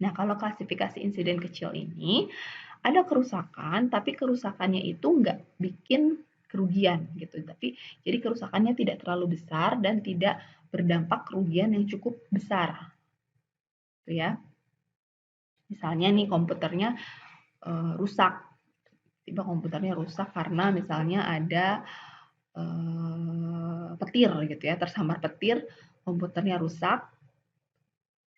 Nah, kalau klasifikasi insiden kecil ini ada kerusakan, tapi kerusakannya itu nggak bikin kerugian gitu. Tapi jadi kerusakannya tidak terlalu besar dan tidak berdampak kerugian yang cukup besar. Gitu ya. Misalnya nih komputernya rusak. Tiba komputernya rusak karena misalnya ada petir gitu ya, tersambar petir, komputernya rusak.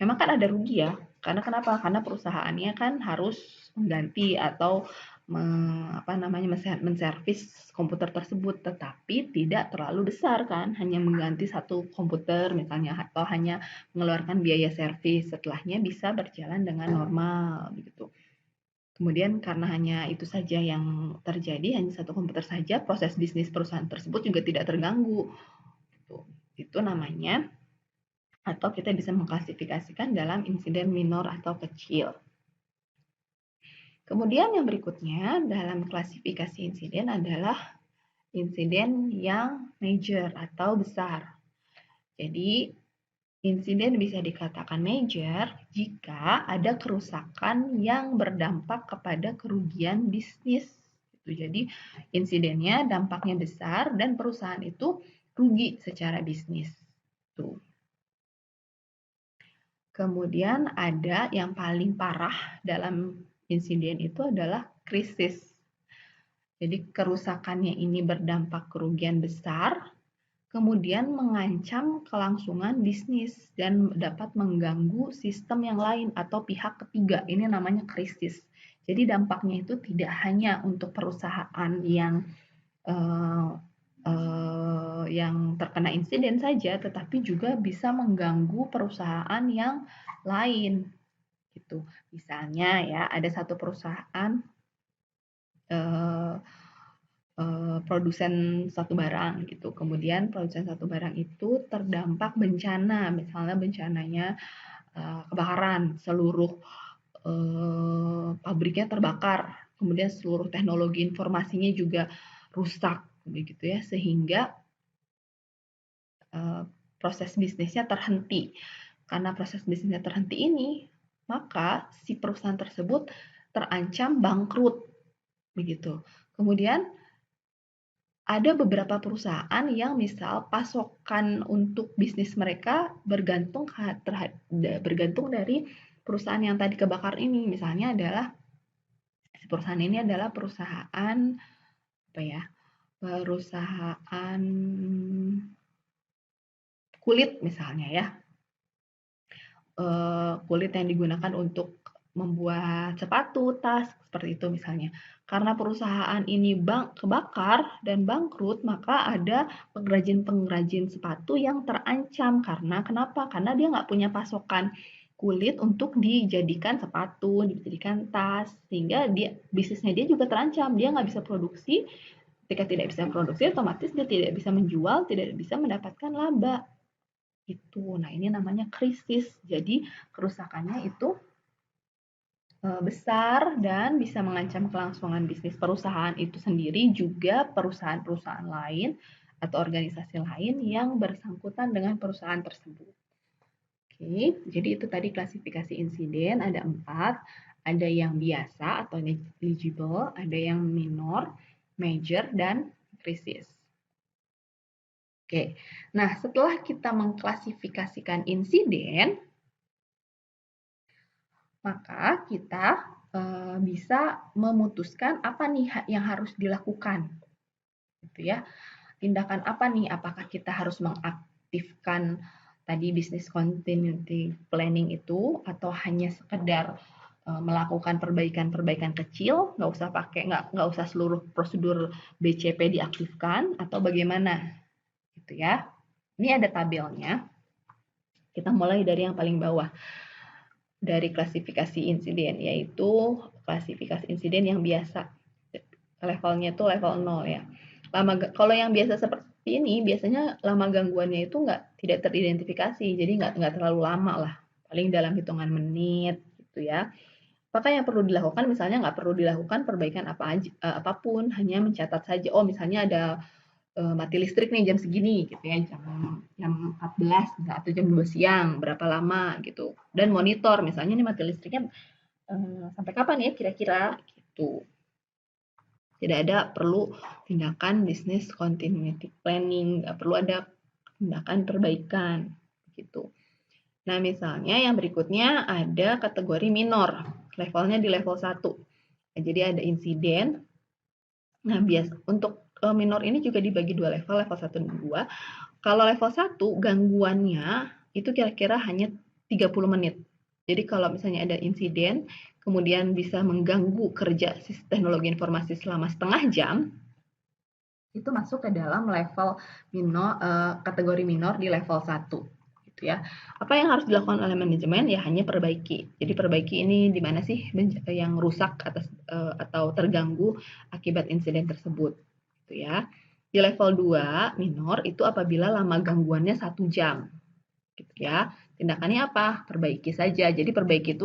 Memang kan ada rugi ya, karena kenapa? Karena perusahaannya kan harus mengganti atau menservis komputer tersebut, tetapi tidak terlalu besar kan, hanya mengganti satu komputer misalnya atau hanya mengeluarkan biaya servis, setelahnya bisa berjalan dengan normal begitu. Kemudian karena hanya itu saja yang terjadi, hanya satu komputer saja, proses bisnis perusahaan tersebut juga tidak terganggu. Itu namanya atau kita bisa mengklasifikasikan dalam insiden minor atau kecil. Kemudian yang berikutnya dalam klasifikasi insiden adalah insiden yang major atau besar. Jadi insiden bisa dikatakan major jika ada kerusakan yang berdampak kepada kerugian bisnis. Jadi insidennya dampaknya besar dan perusahaan itu rugi secara bisnis. Tuh. Kemudian ada yang paling parah dalam insiden itu adalah krisis. Jadi kerusakannya ini berdampak kerugian besar, kemudian mengancam kelangsungan bisnis dan dapat mengganggu sistem yang lain atau pihak ketiga. Ini namanya krisis. Jadi dampaknya itu tidak hanya untuk perusahaan yang terkena insiden saja, tetapi juga bisa mengganggu perusahaan yang lain. Gitu. Misalnya ya, ada satu perusahaan produsen satu barang gitu. Kemudian produsen satu barang itu terdampak bencana, misalnya bencananya kebakaran, seluruh pabriknya terbakar, kemudian seluruh teknologi informasinya juga rusak, begitu ya, sehingga proses bisnisnya terhenti. Karena proses bisnisnya terhenti ini, maka si perusahaan tersebut terancam bangkrut, begitu. Kemudian ada beberapa perusahaan yang misal pasokan untuk bisnis mereka bergantung dari perusahaan yang tadi kebakar ini. Misalnya adalah perusahaan ini adalah perusahaan apa ya? Perusahaan kulit misalnya ya. Kulit yang digunakan untuk membuat sepatu, tas, seperti itu misalnya. Karena perusahaan ini kebakar dan bangkrut, maka ada pengrajin-pengrajin sepatu yang terancam. Karena kenapa? Karena dia nggak punya pasokan kulit untuk dijadikan sepatu, dijadikan tas, sehingga bisnisnya dia juga terancam. Dia nggak bisa produksi. Ketika tidak bisa produksi, otomatis dia tidak bisa menjual, tidak bisa mendapatkan laba. Itu. Nah, ini namanya krisis. Jadi, kerusakannya itu besar dan bisa mengancam kelangsungan bisnis perusahaan itu sendiri, juga perusahaan-perusahaan lain atau organisasi lain yang bersangkutan dengan perusahaan tersebut. Oke, jadi itu tadi klasifikasi insiden, ada 4. Ada yang biasa atau negligible, ada yang minor, major, dan krisis. Oke, nah setelah kita mengklasifikasikan insiden, maka kita bisa memutuskan apa nih yang harus dilakukan, gitu ya. Tindakan apa nih? Apakah kita harus mengaktifkan tadi business continuity planning itu, atau hanya sekedar melakukan perbaikan-perbaikan kecil, nggak usah seluruh prosedur BCP diaktifkan, atau bagaimana, gitu ya. Ini ada tabelnya. Kita mulai dari yang paling bawah, dari klasifikasi insiden, yaitu klasifikasi insiden yang biasa. Levelnya itu level 0 ya. Kalau yang biasa seperti ini, biasanya lama gangguannya itu tidak teridentifikasi, jadi nggak terlalu lama lah, paling dalam hitungan menit gitu ya. Maka yang perlu dilakukan, misalnya nggak perlu dilakukan perbaikan apapun, hanya mencatat saja, oh misalnya ada mati listrik nih jam segini gitu ya, jam 14 atau jam 2 siang, berapa lama gitu. Dan monitor misalnya nih mati listriknya sampai kapan ya kira-kira gitu. Tidak ada perlu tindakan business continuity planning, nggak perlu ada tindakan perbaikan gitu. Nah, misalnya yang berikutnya ada kategori minor, levelnya di level 1. Nah, jadi ada insiden. Nah, untuk minor ini juga dibagi 2 level 1 dan 2. Kalau level 1, gangguannya itu kira-kira hanya 30 menit. Jadi kalau misalnya ada insiden, kemudian bisa mengganggu kerja sistem teknologi informasi selama setengah jam, itu masuk ke dalam level kategori minor di level 1. Gitu ya. Apa yang harus dilakukan oleh manajemen? Ya hanya perbaiki. Jadi perbaiki ini di mana sih yang rusak atau terganggu akibat insiden tersebut. Gitu ya. Di level 2 minor itu apabila lama gangguannya 1 jam. Gitu ya. Tindakannya apa? Perbaiki saja. Jadi perbaiki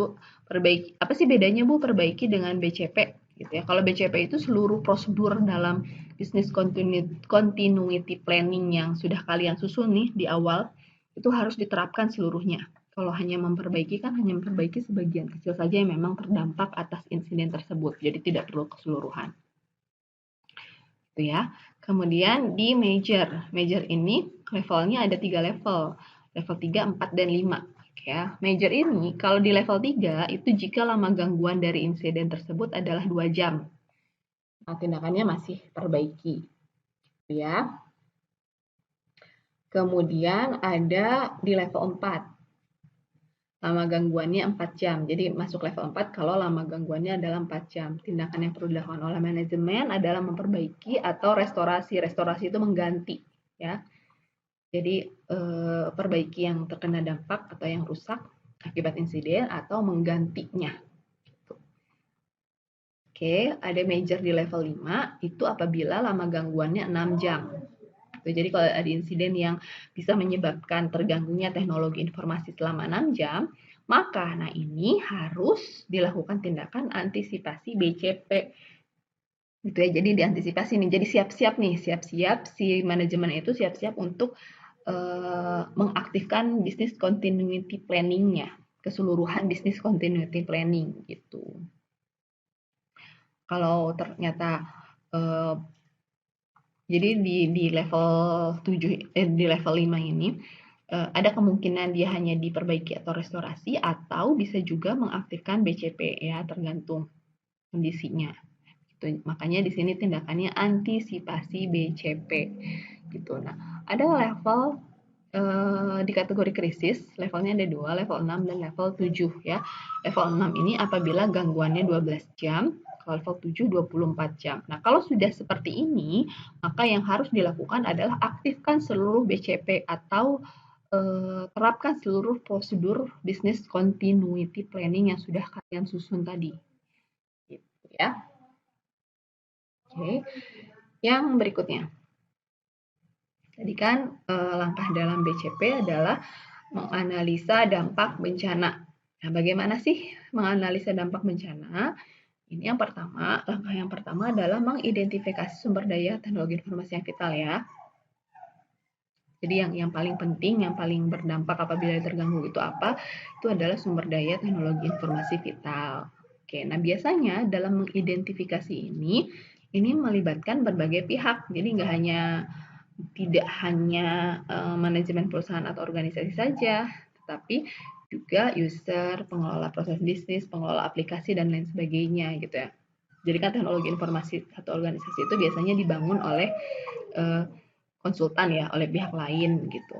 apa sih bedanya Bu perbaiki dengan BCP gitu ya. Kalau BCP itu seluruh prosedur dalam business continuity planning yang sudah kalian susun nih di awal itu harus diterapkan seluruhnya. Kalau hanya memperbaiki kan hanya memperbaiki sebagian kecil saja yang memang terdampak atas insiden tersebut. Jadi tidak perlu keseluruhan. Gitu ya. Kemudian di major. Major ini levelnya ada 3 level. Level 3, 4, dan 5. Ya, major ini kalau di level 3 itu jika lama gangguan dari insiden tersebut adalah 2 jam. Nah, tindakannya masih perbaiki. Ya. Kemudian ada di level 4. Lama gangguannya 4 jam. Jadi masuk level 4 kalau lama gangguannya adalah 4 jam. Tindakan yang perlu dilakukan oleh manajemen adalah memperbaiki atau restorasi. Restorasi itu mengganti, ya. Jadi perbaiki yang terkena dampak atau yang rusak akibat insiden atau menggantinya. Oke, ada major di level 5 itu apabila lama gangguannya 6 jam. Jadi kalau ada insiden yang bisa menyebabkan terganggunya teknologi informasi selama 6 jam, maka nah ini harus dilakukan tindakan antisipasi BCP. Gitu ya. Jadi diantisipasi nih. Jadi siap-siap nih, siap-siap si manajemen itu siap-siap untuk mengaktifkan business continuity planning-nya, keseluruhan business continuity planning gitu. Kalau ternyata jadi di level 7 di level 5 ini ada kemungkinan dia hanya diperbaiki atau restorasi atau bisa juga mengaktifkan BCP ya, tergantung kondisinya. Gitu. Makanya di sini tindakannya antisipasi BCP gitu. Nah, ada level di kategori krisis, levelnya ada 2, level 6 dan level 7 ya. Level 6 ini apabila gangguannya 12 jam, kalau level 7 24 jam. Nah, kalau sudah seperti ini, maka yang harus dilakukan adalah aktifkan seluruh BCP atau terapkan seluruh prosedur business continuity planning yang sudah kalian susun tadi. Gitu ya. Oke. Yang berikutnya. Tadi kan langkah dalam BCP adalah menganalisa dampak bencana. Nah, bagaimana sih menganalisa dampak bencana? Ini yang pertama, langkah yang pertama adalah mengidentifikasi sumber daya teknologi informasi yang vital ya. Jadi yang paling penting, yang paling berdampak apabila terganggu itu apa? Itu adalah sumber daya teknologi informasi vital. Oke, nah biasanya dalam mengidentifikasi ini melibatkan berbagai pihak. Jadi tidak hanya manajemen perusahaan atau organisasi saja, tetapi juga user, pengelola proses bisnis, pengelola aplikasi, dan lain sebagainya gitu ya. Jadi kan teknologi informasi atau organisasi itu biasanya dibangun oleh konsultan ya, oleh pihak lain gitu.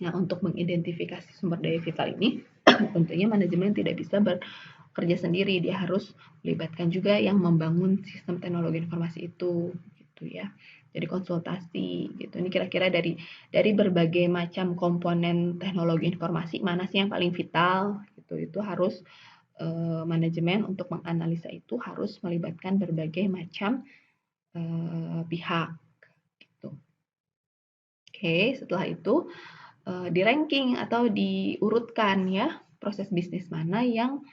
Nah, untuk mengidentifikasi sumber daya vital ini, tentunya manajemen tidak bisa bekerja sendiri, dia harus melibatkan juga yang membangun sistem teknologi informasi itu gitu ya. Jadi konsultasi gitu. Ini kira-kira dari berbagai macam komponen teknologi informasi mana sih yang paling vital gitu. Itu harus manajemen untuk menganalisa itu harus melibatkan berbagai macam pihak gitu. Oke, setelah itu di ranking atau diurutkan ya proses bisnis mana yang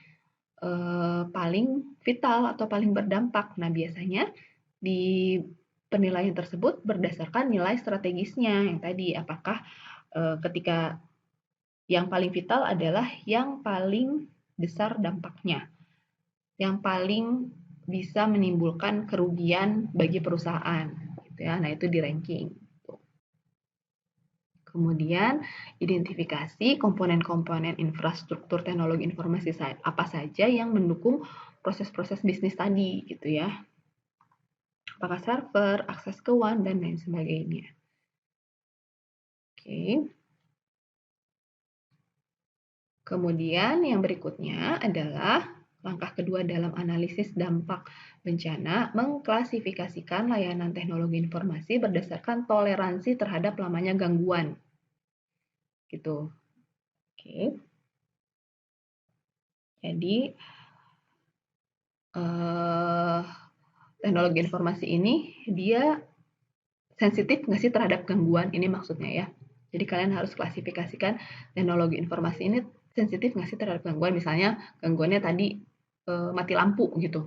paling vital atau paling berdampak. Nah, biasanya di penilaian tersebut berdasarkan nilai strategisnya yang tadi, apakah ketika yang paling vital adalah yang paling besar dampaknya, yang paling bisa menimbulkan kerugian bagi perusahaan, gitu ya. Nah, itu di ranking. Kemudian identifikasi komponen-komponen infrastruktur teknologi informasi apa saja yang mendukung proses-proses bisnis tadi gitu ya. Apakah server, akses ke WAN, dan lain sebagainya. Oke. Kemudian yang berikutnya adalah langkah kedua dalam analisis dampak bencana, mengklasifikasikan layanan teknologi informasi berdasarkan toleransi terhadap lamanya gangguan. Gitu. Oke. Jadi teknologi informasi ini dia sensitif nggak sih terhadap gangguan, ini maksudnya ya. Jadi kalian harus klasifikasikan teknologi informasi ini sensitif nggak sih terhadap gangguan, misalnya gangguannya tadi mati lampu gitu.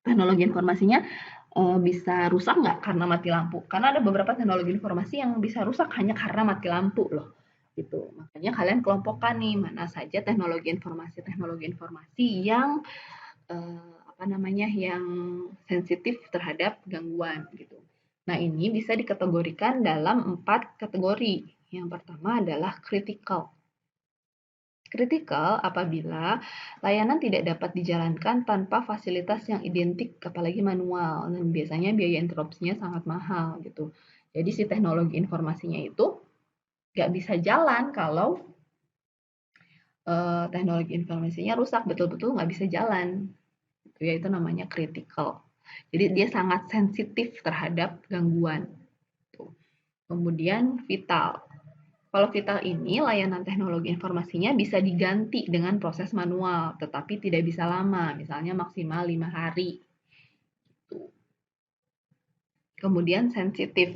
Teknologi informasinya bisa rusak nggak karena mati lampu? Karena ada beberapa teknologi informasi yang bisa rusak hanya karena mati lampu loh. Gitu. Makanya kalian kelompokkan nih mana saja teknologi informasi yang yang sensitif terhadap gangguan gitu. Nah, ini bisa dikategorikan dalam 4 kategori. Yang pertama adalah critical. Kritikal apabila layanan tidak dapat dijalankan tanpa fasilitas yang identik, apalagi manual, dan biasanya biaya interupsinya sangat mahal gitu. Jadi si teknologi informasinya itu nggak bisa jalan kalau teknologi informasinya rusak, betul-betul nggak bisa jalan. Ya, itu namanya critical. Jadi dia sangat sensitif terhadap gangguan. Kemudian vital. Kalau vital ini layanan teknologi informasinya bisa diganti dengan proses manual, tetapi tidak bisa lama, misalnya maksimal 5 hari. Kemudian sensitif.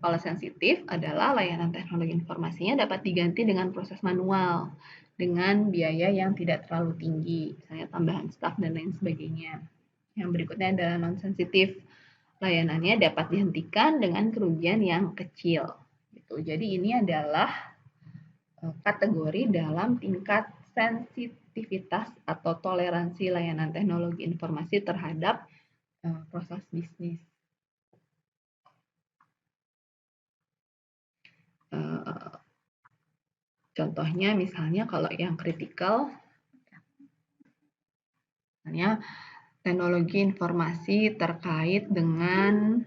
Kalau sensitif adalah layanan teknologi informasinya dapat diganti dengan proses manual, dengan biaya yang tidak terlalu tinggi, misalnya tambahan staf dan lain sebagainya. Yang berikutnya adalah non-sensitif. Layanannya dapat dihentikan dengan kerugian yang kecil. Gitu. Jadi ini adalah kategori dalam tingkat sensitivitas atau toleransi layanan teknologi informasi terhadap proses bisnis. Contohnya misalnya kalau yang kritikal, misalnya teknologi informasi terkait dengan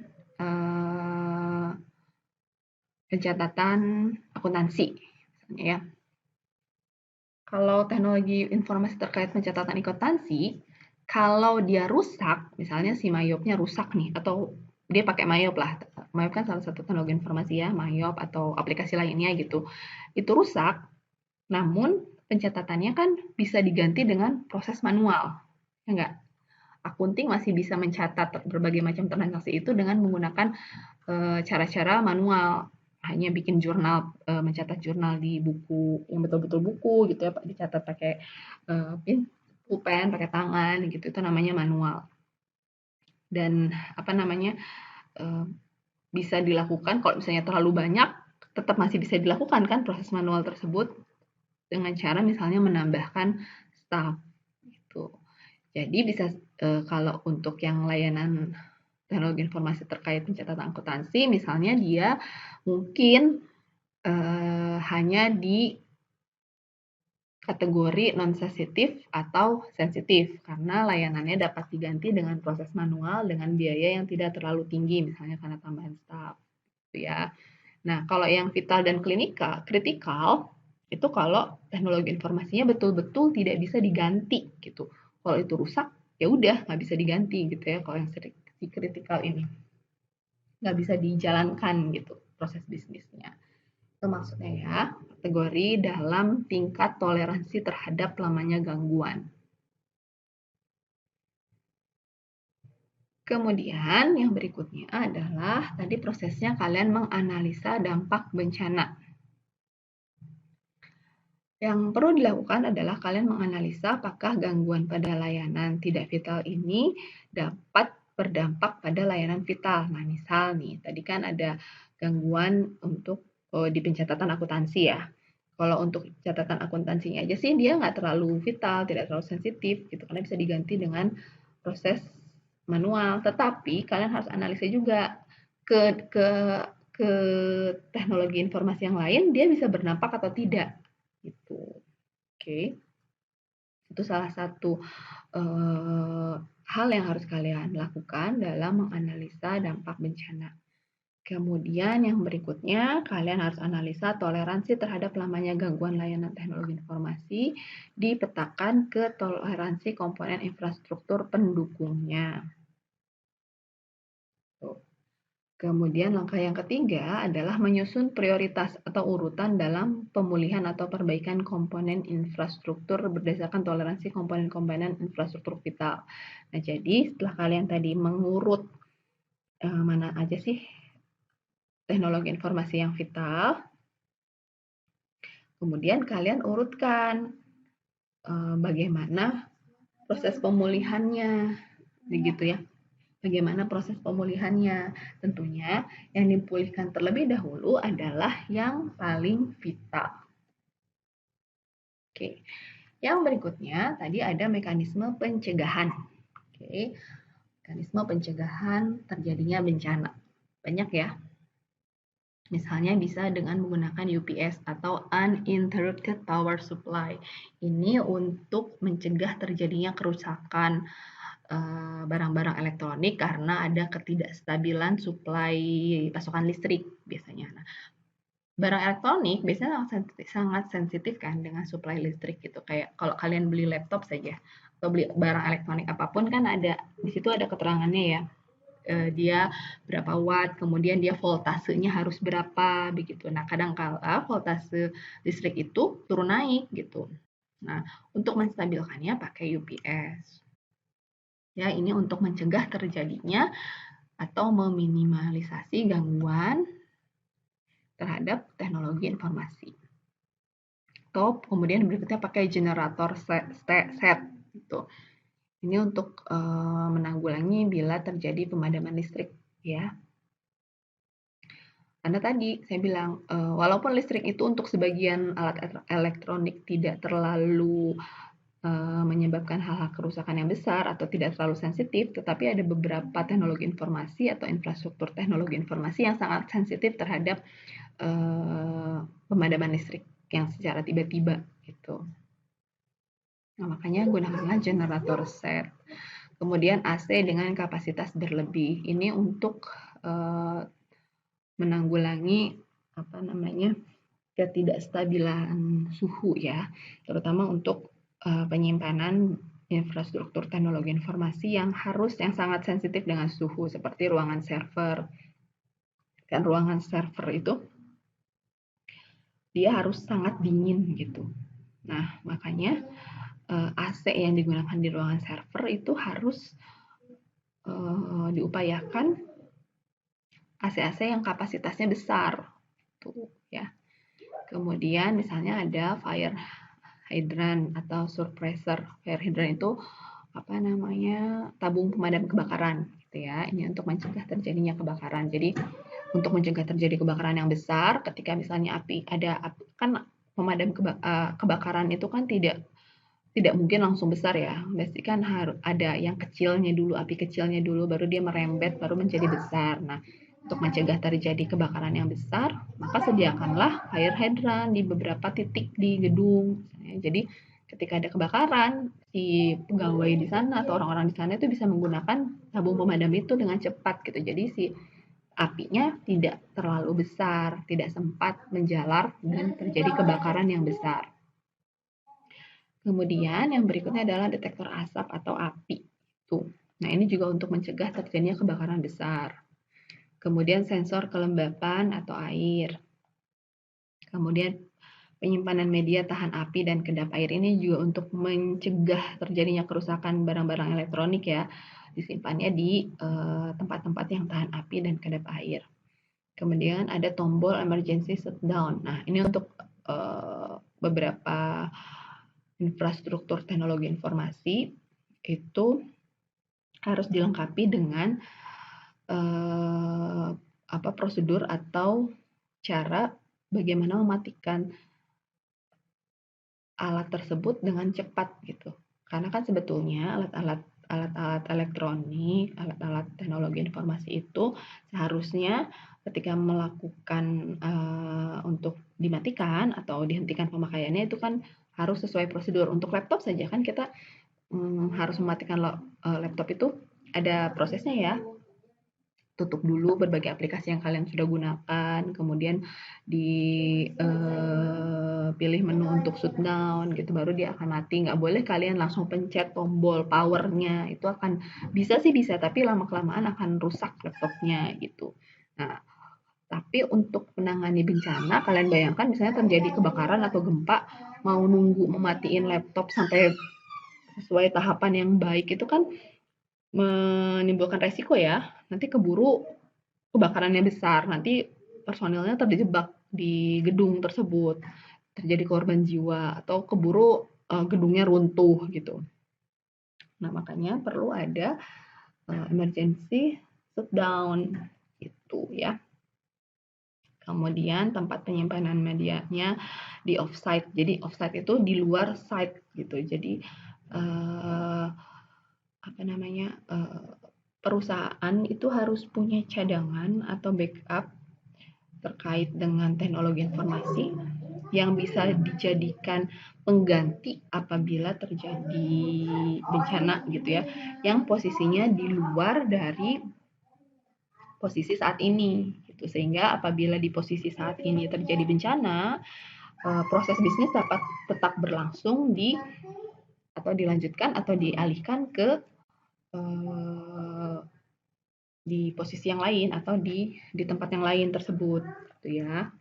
pencatatan akuntansi, misalnya ya. Kalau teknologi informasi terkait pencatatan akuntansi, kalau dia rusak, misalnya si Mayopnya rusak nih, atau dia pakai Mayop lah, Mayop kan salah satu teknologi informasi ya, Mayop atau aplikasi lainnya gitu, itu rusak, namun pencatatannya kan bisa diganti dengan proses manual, ya enggak? Akunting masih bisa mencatat berbagai macam transaksi itu dengan menggunakan cara-cara manual, hanya bikin jurnal, mencatat jurnal di buku yang betul-betul buku gitu ya, dicatat pakai pulpen, pakai tangan gitu, itu namanya manual. Dan apa namanya, bisa dilakukan kalau misalnya terlalu banyak, tetap masih bisa dilakukan kan proses manual tersebut dengan cara misalnya menambahkan staf gitu. Jadi bisa kalau untuk yang layanan teknologi informasi terkait pencatatan akuntansi, misalnya dia mungkin hanya di kategori non-sensitif atau sensitif, karena layanannya dapat diganti dengan proses manual dengan biaya yang tidak terlalu tinggi, misalnya karena tambahan staf. Gitu ya. Nah, kalau yang vital dan kritikal, itu kalau teknologi informasinya betul-betul tidak bisa diganti gitu. Kalau itu rusak, ya udah nggak bisa diganti gitu ya. Kalau yang si kritikal ini nggak bisa dijalankan gitu proses bisnisnya. Itu maksudnya ya, kategori dalam tingkat toleransi terhadap lamanya gangguan. Kemudian yang berikutnya adalah tadi prosesnya kalian menganalisa dampak bencana. Yang perlu dilakukan adalah kalian menganalisa apakah gangguan pada layanan tidak vital ini dapat berdampak pada layanan vital. Nah, misal nih, tadi kan ada gangguan untuk di pencatatan akuntansi ya. Kalau untuk catatan akuntansinya aja sih dia nggak terlalu vital, tidak terlalu sensitif gitu, karena bisa diganti dengan proses manual. Tetapi kalian harus analisa juga ke teknologi informasi yang lain dia bisa berdampak atau tidak gitu. Oke. Itu salah satu hal yang harus kalian lakukan dalam menganalisa dampak bencana. Kemudian yang berikutnya, kalian harus analisa toleransi terhadap lamanya gangguan layanan teknologi informasi, dipetakan ke toleransi komponen infrastruktur pendukungnya. Kemudian langkah yang ketiga adalah menyusun prioritas atau urutan dalam pemulihan atau perbaikan komponen infrastruktur berdasarkan toleransi komponen-komponen infrastruktur vital. Nah, jadi setelah kalian tadi mengurut mana aja sih teknologi informasi yang vital, kemudian kalian urutkan bagaimana proses pemulihannya, begitu ya. Bagaimana proses pemulihannya? Tentunya yang dipulihkan terlebih dahulu adalah yang paling vital. Oke. Yang berikutnya tadi ada mekanisme pencegahan. Oke. Mekanisme pencegahan terjadinya bencana. Banyak ya. Misalnya bisa dengan menggunakan UPS atau Uninterrupted Power Supply. Ini untuk mencegah terjadinya kerusakan barang-barang elektronik karena ada ketidakstabilan suplai pasokan listrik biasanya. Nah, barang elektronik biasanya sangat sensitif kan dengan suplai listrik gitu. Kayak kalau kalian beli laptop saja atau beli barang elektronik apapun kan ada di situ ada keterangannya ya, dia berapa watt, kemudian dia voltasenya harus berapa begitu. Nah, kadang kala voltase listrik itu turun naik gitu. Nah, untuk menstabilkannya pakai UPS. Ya, ini untuk mencegah terjadinya atau meminimalisasi gangguan terhadap teknologi informasi. Atau kemudian berikutnya pakai generator set gitu. Ini untuk menanggulangi bila terjadi pemadaman listrik ya. Karena tadi saya bilang, walaupun listrik itu untuk sebagian alat elektronik tidak terlalu menyebabkan hal-hal kerusakan yang besar atau tidak terlalu sensitif, tetapi ada beberapa teknologi informasi atau infrastruktur teknologi informasi yang sangat sensitif terhadap pemadaman listrik yang secara tiba-tiba gitu. Nah, makanya gunakanlah generator set. Kemudian AC dengan kapasitas berlebih. Ini untuk menanggulangi ketidakstabilan suhu ya, terutama untuk penyimpanan infrastruktur teknologi informasi yang sangat sensitif dengan suhu seperti ruangan server. Kan ruangan server itu dia harus sangat dingin gitu. Nah, makanya AC yang digunakan di ruangan server itu harus diupayakan AC-AC yang kapasitasnya besar tuh ya. Kemudian misalnya ada fire hydrant atau suppressor. Fire hydrant itu tabung pemadam kebakaran gitu ya. Ini untuk mencegah terjadinya kebakaran. Jadi untuk mencegah terjadi kebakaran yang besar ketika misalnya kan pemadam kebakaran itu kan tidak mungkin langsung besar ya. Pasti kan harus ada yang kecilnya dulu, api kecilnya dulu, baru dia merembet, baru menjadi besar. Nah, untuk mencegah terjadi kebakaran yang besar, maka sediakanlah fire hydrant di beberapa titik di gedung. Jadi, ketika ada kebakaran, si pegawai di sana atau orang-orang di sana itu bisa menggunakan tabung pemadam itu dengan cepat gitu. Jadi si apinya tidak terlalu besar, tidak sempat menjalar dan terjadi kebakaran yang besar. Kemudian yang berikutnya adalah detektor asap atau api. Tuh. Nah, ini juga untuk mencegah terjadinya kebakaran besar. Kemudian sensor kelembapan atau air. Kemudian penyimpanan media tahan api dan kedap air ini juga untuk mencegah terjadinya kerusakan barang-barang elektronik ya. Disimpannya di tempat-tempat yang tahan api dan kedap air. Kemudian ada tombol emergency shutdown. Nah, ini untuk beberapa infrastruktur teknologi informasi itu harus dilengkapi dengan prosedur atau cara bagaimana mematikan alat tersebut dengan cepat gitu. Karena kan sebetulnya alat-alat elektronik, alat-alat teknologi informasi itu seharusnya ketika melakukan untuk dimatikan atau dihentikan pemakaiannya itu kan harus sesuai prosedur. Untuk laptop saja kan kita harus mematikan laptop itu ada prosesnya ya. Tutup dulu berbagai aplikasi yang kalian sudah gunakan, kemudian pilih menu untuk shutdown gitu, baru dia akan mati. Nggak boleh kalian langsung pencet tombol powernya, itu akan bisa sih bisa, tapi lama-kelamaan akan rusak laptopnya gitu. Nah, tapi untuk menangani bencana, kalian bayangkan misalnya terjadi kebakaran atau gempa, mau nunggu mematiin laptop sampai sesuai tahapan yang baik itu kan menimbulkan resiko ya. Nanti keburu kebakarannya besar, nanti personilnya terjebak di gedung tersebut, terjadi korban jiwa atau keburu gedungnya runtuh gitu. Nah, makanya perlu ada emergency shutdown gitu ya. Kemudian tempat penyimpanan medianya di offsite. Jadi offsite itu di luar site gitu. Jadi perusahaan itu harus punya cadangan atau backup terkait dengan teknologi informasi yang bisa dijadikan pengganti apabila terjadi bencana gitu ya, yang posisinya di luar dari posisi saat ini gitu. Sehingga apabila di posisi saat ini terjadi bencana, proses bisnis dapat tetap berlangsung atau dilanjutkan atau dialihkan ke di posisi yang lain atau di tempat yang lain tersebut gitu ya.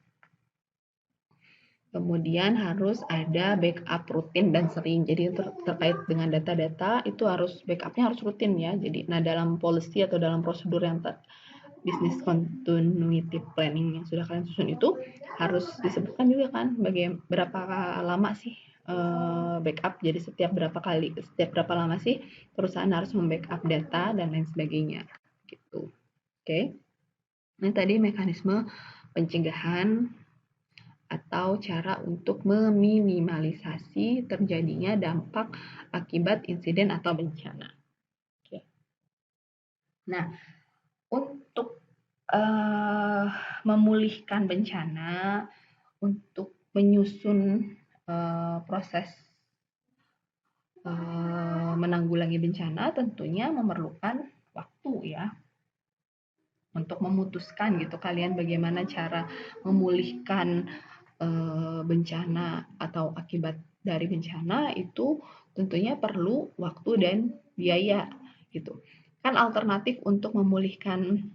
Kemudian harus ada backup rutin dan sering. Jadi terkait dengan data-data itu harus backupnya harus rutin ya. Jadi dalam policy atau dalam prosedur yang business continuity planning yang sudah kalian susun itu harus disebutkan juga kan berapa lama sih backup. Jadi setiap berapa lama sih perusahaan harus membackup data dan lain sebagainya gitu. Oke. Ini tadi mekanisme pencegahan atau cara untuk meminimalisasi terjadinya dampak akibat insiden atau bencana. Oke. Nah, untuk memulihkan bencana, untuk menyusun proses menanggulangi bencana tentunya memerlukan waktu ya. Untuk memutuskan gitu kalian bagaimana cara memulihkan bencana atau akibat dari bencana itu tentunya perlu waktu dan biaya gitu. Kan alternatif untuk memulihkan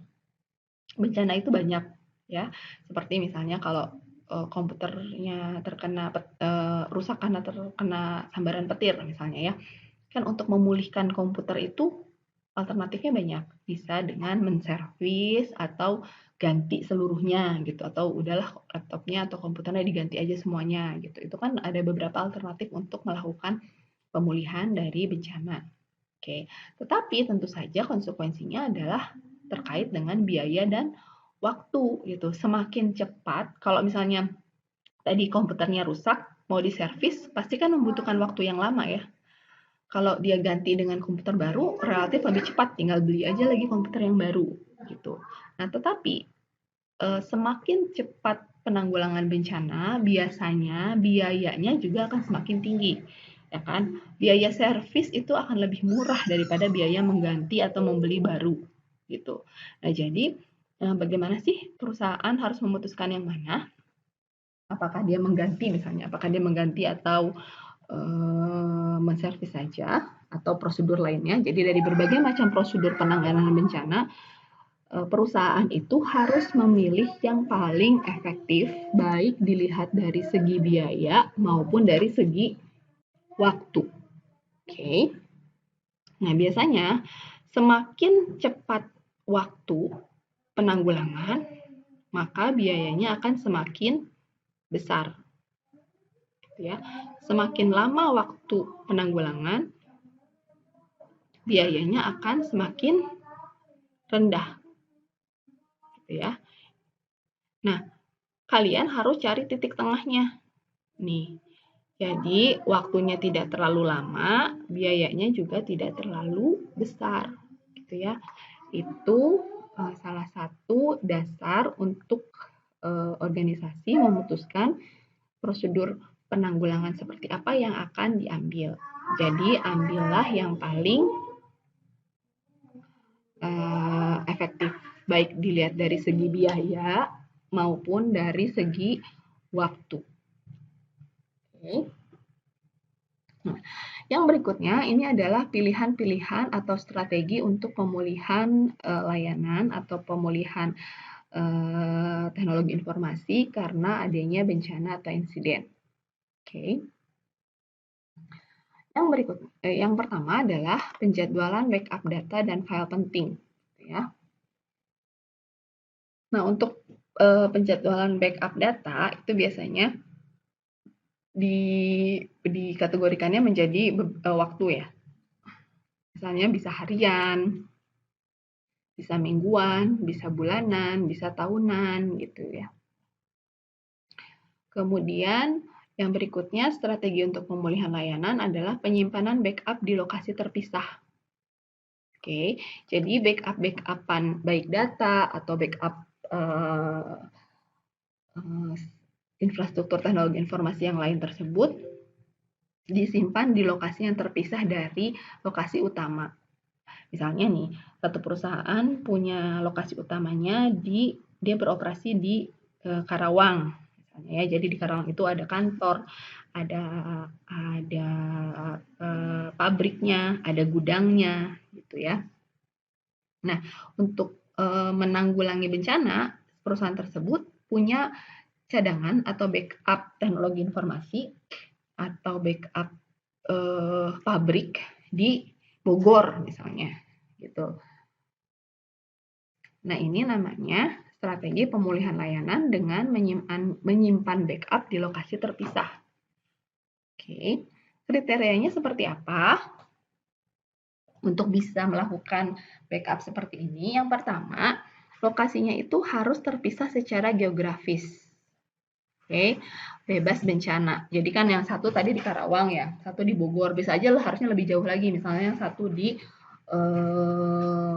bencana itu banyak ya. Seperti misalnya kalau komputernya terkena rusak karena terkena sambaran petir misalnya ya. Kan untuk memulihkan komputer itu alternatifnya banyak. Bisa dengan menservis atau ganti seluruhnya gitu, atau udahlah laptopnya atau komputernya diganti aja semuanya gitu. Itu kan ada beberapa alternatif untuk melakukan pemulihan dari bencana. Oke, tetapi tentu saja konsekuensinya adalah terkait dengan biaya dan waktu gitu. Semakin cepat, kalau misalnya tadi komputernya rusak, mau diservis, pasti kan membutuhkan waktu yang lama ya. Kalau dia ganti dengan komputer baru, relatif lebih cepat, tinggal beli aja lagi komputer yang baru gitu. Nah, tetapi semakin cepat penanggulangan bencana, biasanya biayanya juga akan semakin tinggi. Ya kan? Biaya servis itu akan lebih murah daripada biaya mengganti atau membeli baru gitu. Nah, jadi bagaimana sih perusahaan harus memutuskan yang mana? Apakah dia mengganti misalnya, apakah dia mengganti atau menservis saja atau prosedur lainnya. Jadi dari berbagai macam prosedur penanganan bencana, perusahaan itu harus memilih yang paling efektif, baik dilihat dari segi biaya maupun dari segi waktu. Oke. Nah, biasanya semakin cepat waktu penanggulangan, maka biayanya akan semakin besar. Ya, semakin lama waktu penanggulangan, biayanya akan semakin rendah. Gitu ya. Nah, kalian harus cari titik tengahnya. Nih. Jadi, waktunya tidak terlalu lama, biayanya juga tidak terlalu besar. Gitu ya. Itu salah satu dasar untuk organisasi memutuskan prosedur penanggulangan seperti apa yang akan diambil. Jadi, ambillah yang paling efektif, baik dilihat dari segi biaya maupun dari segi waktu. Oke. Nah, yang berikutnya ini adalah pilihan-pilihan atau strategi untuk pemulihan layanan atau pemulihan teknologi informasi karena adanya bencana atau insiden. Oke. Yang pertama adalah penjadwalan backup data dan file penting. Ya. Nah, untuk penjadwalan backup data itu biasanya dikategorikannya menjadi waktu ya. Misalnya bisa harian, bisa mingguan, bisa bulanan, bisa tahunan gitu ya. Kemudian yang berikutnya strategi untuk pemulihan layanan adalah penyimpanan backup di lokasi terpisah. Oke, jadi backup-backupan baik data atau backup infrastruktur teknologi informasi yang lain tersebut disimpan di lokasi yang terpisah dari lokasi utama. Misalnya nih, satu perusahaan punya lokasi utamanya dia beroperasi di Karawang, misalnya ya. Jadi di Karawang itu ada kantor, ada pabriknya, ada gudangnya, gitu ya. Nah, untuk menanggulangi bencana, perusahaan tersebut punya cadangan atau backup teknologi informasi atau backup pabrik di Bogor misalnya, gitu. Nah, ini namanya strategi pemulihan layanan dengan menyimpan backup di lokasi terpisah. Oke, kriterianya seperti apa untuk bisa melakukan backup seperti ini? Yang pertama, lokasinya itu harus terpisah secara geografis. Oke, bebas bencana. Jadi kan yang satu tadi di Karawang ya, satu di Bogor. Bisa aja harusnya lebih jauh lagi. Misalnya yang satu di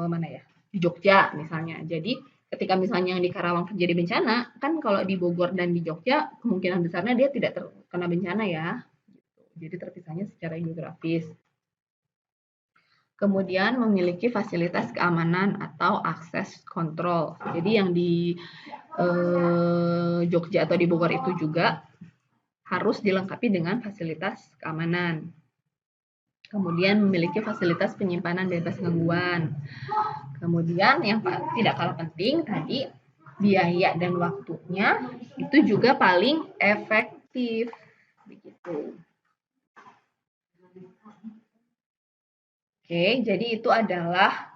mana ya? Di Jogja misalnya. Jadi ketika misalnya yang di Karawang terjadi bencana, kan kalau di Bogor dan di Jogja kemungkinan besarnya dia tidak terkena bencana ya. Jadi terpisahnya secara geografis. Kemudian memiliki fasilitas keamanan atau akses kontrol. Jadi yang di Jogja atau di Bogor itu juga harus dilengkapi dengan fasilitas keamanan. Kemudian memiliki fasilitas penyimpanan bebas gangguan. Kemudian yang tidak kalah penting tadi, biaya dan waktunya itu juga paling efektif. Begitu. Oke, jadi itu adalah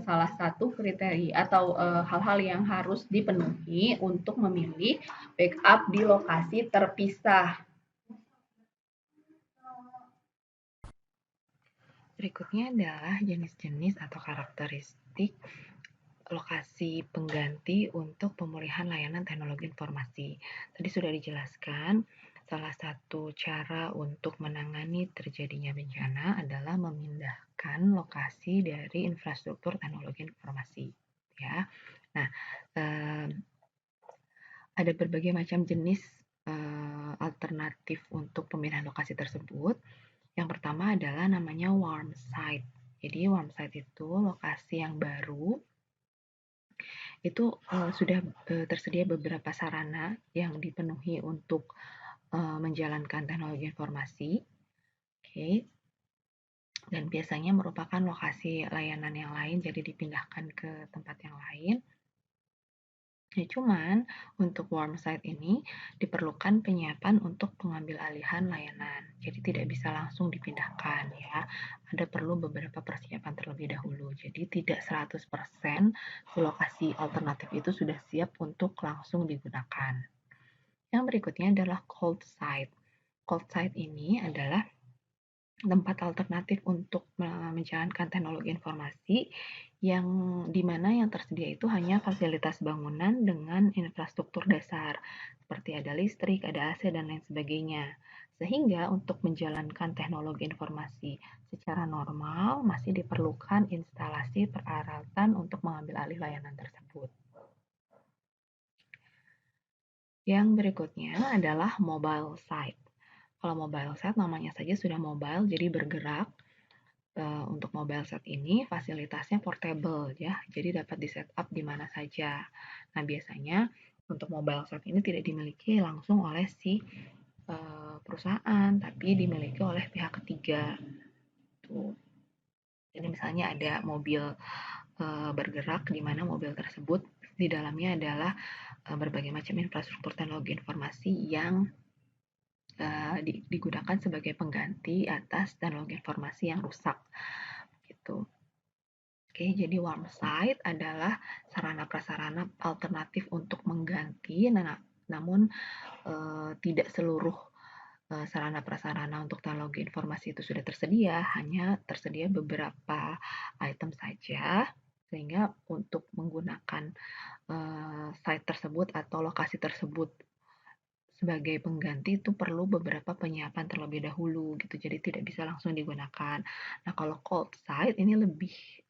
salah satu kriteria atau hal-hal yang harus dipenuhi untuk memilih backup di lokasi terpisah. Berikutnya adalah jenis-jenis atau karakteristik lokasi pengganti untuk pemulihan layanan teknologi informasi. Tadi sudah dijelaskan, salah satu cara untuk menangani terjadinya bencana adalah memindahkan lokasi dari infrastruktur teknologi informasi. Ya, nah ada berbagai macam jenis alternatif untuk pemindahan lokasi tersebut. Yang pertama adalah namanya warm site. Jadi warm site itu lokasi yang baru, itu sudah tersedia beberapa sarana yang dipenuhi untuk menjalankan teknologi informasi. Oke. Dan biasanya merupakan lokasi layanan yang lain, jadi dipindahkan ke tempat yang lain. Ya, cuman untuk warm site ini diperlukan penyiapan untuk pengambil alihan layanan. Jadi tidak bisa langsung dipindahkan ya. Ada perlu beberapa persiapan terlebih dahulu. Jadi tidak 100% lokasi alternatif itu sudah siap untuk langsung digunakan. Yang berikutnya adalah cold site. Cold site ini adalah tempat alternatif untuk menjalankan teknologi informasi yang dimana yang tersedia itu hanya fasilitas bangunan dengan infrastruktur dasar seperti ada listrik, ada AC dan lain sebagainya. Sehingga untuk menjalankan teknologi informasi secara normal masih diperlukan instalasi peralatan untuk mengambil alih layanan tersebut. Yang berikutnya adalah mobile site. Kalau mobile site namanya saja sudah mobile, jadi bergerak. Untuk mobile site ini fasilitasnya portable ya, jadi dapat di setup di mana saja. Nah, biasanya untuk mobile site ini tidak dimiliki langsung oleh si perusahaan, tapi dimiliki oleh pihak ketiga. Tuh. Jadi misalnya ada mobil bergerak di mana mobil tersebut di dalamnya adalah berbagai macam infrastruktur teknologi informasi yang digunakan sebagai pengganti atas teknologi informasi yang rusak gitu. Oke, jadi warm site adalah sarana-prasarana alternatif untuk mengganti, namun tidak seluruh sarana-prasarana untuk teknologi informasi itu sudah tersedia, hanya tersedia beberapa item saja, sehingga untuk menggunakan site tersebut atau lokasi tersebut sebagai pengganti itu perlu beberapa penyiapan terlebih dahulu gitu, jadi tidak bisa langsung digunakan. Nah, kalau cold site ini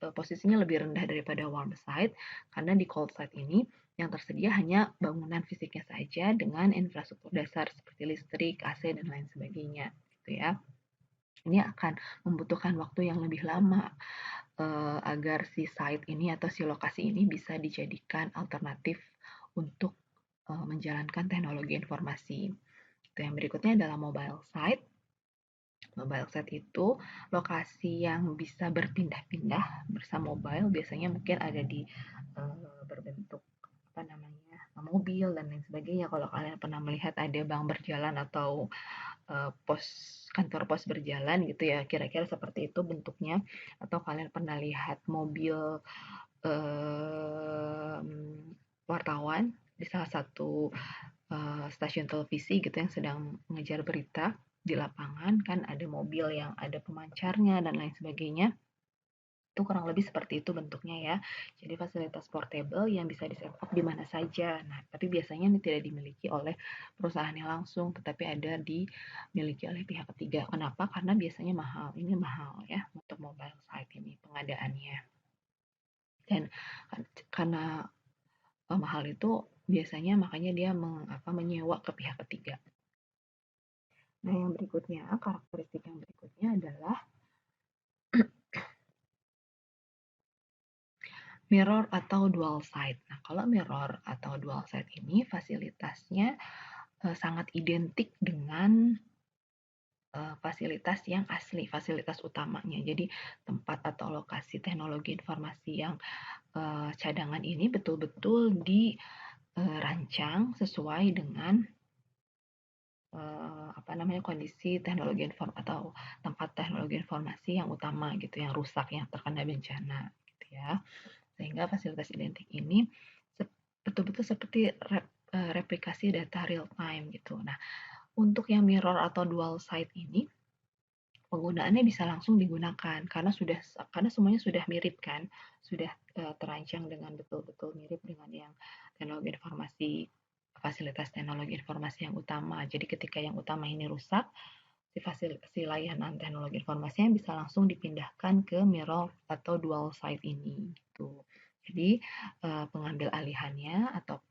posisinya lebih rendah daripada warm site, karena di cold site ini yang tersedia hanya bangunan fisiknya saja dengan infrastruktur dasar seperti listrik, AC, dan lain sebagainya gitu ya. Ini akan membutuhkan waktu yang lebih lama agar si site ini atau si lokasi ini bisa dijadikan alternatif untuk menjalankan teknologi informasi. Yang berikutnya adalah mobile site. Mobile site itu lokasi yang bisa berpindah-pindah bersama mobile, biasanya mungkin ada di berbentuk apa namanya mobil dan lain sebagainya. Kalau kalian pernah melihat ada bank berjalan atau kantor pos berjalan gitu ya, kira-kira seperti itu bentuknya. Atau kalian pernah lihat mobil wartawan di salah satu stasiun televisi gitu yang sedang mengejar berita di lapangan, kan ada mobil yang ada pemancarnya dan lain sebagainya. Itu kurang lebih seperti itu bentuknya ya. Jadi fasilitas portable yang bisa di-setup di mana saja. Nah, tapi biasanya ini tidak dimiliki oleh perusahaannya langsung, tetapi ada dimiliki oleh pihak ketiga. Kenapa? Karena biasanya mahal. Ini mahal ya untuk mobile site ini pengadaannya. Dan karena mahal itu biasanya makanya dia menyewa ke pihak ketiga. Nah, yang berikutnya, karakteristik yang berikutnya adalah mirror atau dual site. Nah, kalau mirror atau dual site ini fasilitasnya sangat identik dengan fasilitas yang asli, fasilitas utamanya. Jadi tempat atau lokasi teknologi informasi yang cadangan ini betul-betul dirancang sesuai dengan kondisi teknologi atau tempat teknologi informasi yang utama gitu, yang rusak, yang terkena bencana gitu ya. Sehingga fasilitas identik ini betul-betul seperti replikasi data real time gitu. Nah, untuk yang mirror atau dual site ini penggunaannya bisa langsung digunakan karena semuanya sudah mirip kan, sudah terancang dengan betul-betul mirip dengan yang teknologi informasi, fasilitas teknologi informasi yang utama. Jadi ketika yang utama ini rusak, si layanan teknologi informasinya bisa langsung dipindahkan ke mirror atau dual site ini gitu. Jadi pengambil alihannya atau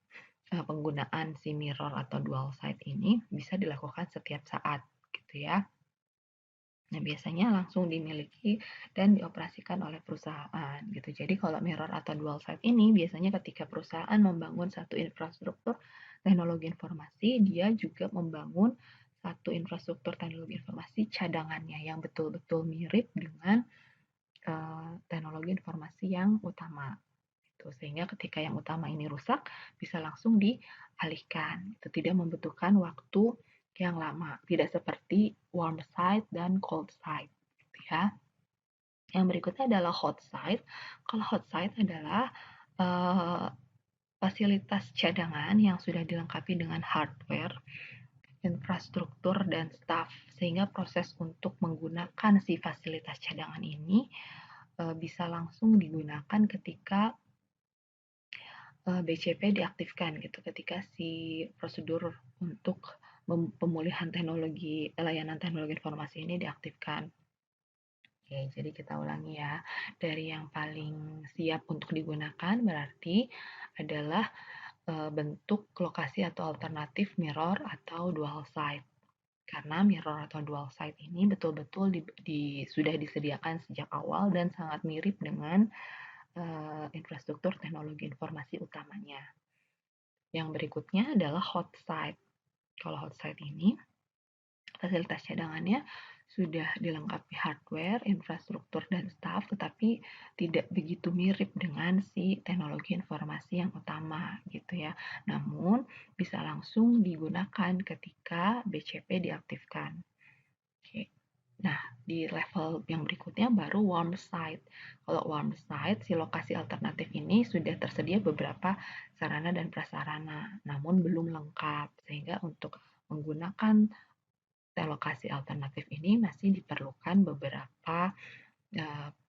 penggunaan si mirror atau dual site ini bisa dilakukan setiap saat gitu ya. Nah, biasanya langsung dimiliki dan dioperasikan oleh perusahaan gitu. Jadi kalau mirror atau dual site ini biasanya ketika perusahaan membangun satu infrastruktur teknologi informasi, dia juga membangun satu infrastruktur teknologi informasi cadangannya yang betul-betul mirip dengan teknologi informasi yang utama. Gitu. Sehingga ketika yang utama ini rusak, bisa langsung dialihkan. Itu tidak membutuhkan waktu yang lama, tidak seperti warm site dan cold site. Gitu ya. Yang berikutnya adalah hot site. Kalau hot site adalah fasilitas cadangan yang sudah dilengkapi dengan hardware, infrastruktur, dan staff, sehingga proses untuk menggunakan si fasilitas cadangan ini bisa langsung digunakan ketika BCP diaktifkan gitu, ketika si prosedur untuk pemulihan layanan teknologi informasi ini diaktifkan. Oke, jadi kita ulangi ya. Dari yang paling siap untuk digunakan berarti adalah bentuk lokasi atau alternatif mirror atau dual site. Karena mirror atau dual site ini betul-betul sudah disediakan sejak awal dan sangat mirip dengan infrastruktur teknologi informasi utamanya. Yang berikutnya adalah hot site. Kalau hot site ini, fasilitas cadangannya sudah dilengkapi hardware, infrastruktur, dan staff, tetapi tidak begitu mirip dengan si teknologi informasi yang utama gitu ya. Namun bisa langsung digunakan ketika BCP diaktifkan. Oke. Nah, di level yang berikutnya baru warm site. Kalau warm site, si lokasi alternatif ini sudah tersedia beberapa sarana dan prasarana, namun belum lengkap. Sehingga untuk menggunakan lokasi alternatif ini masih diperlukan beberapa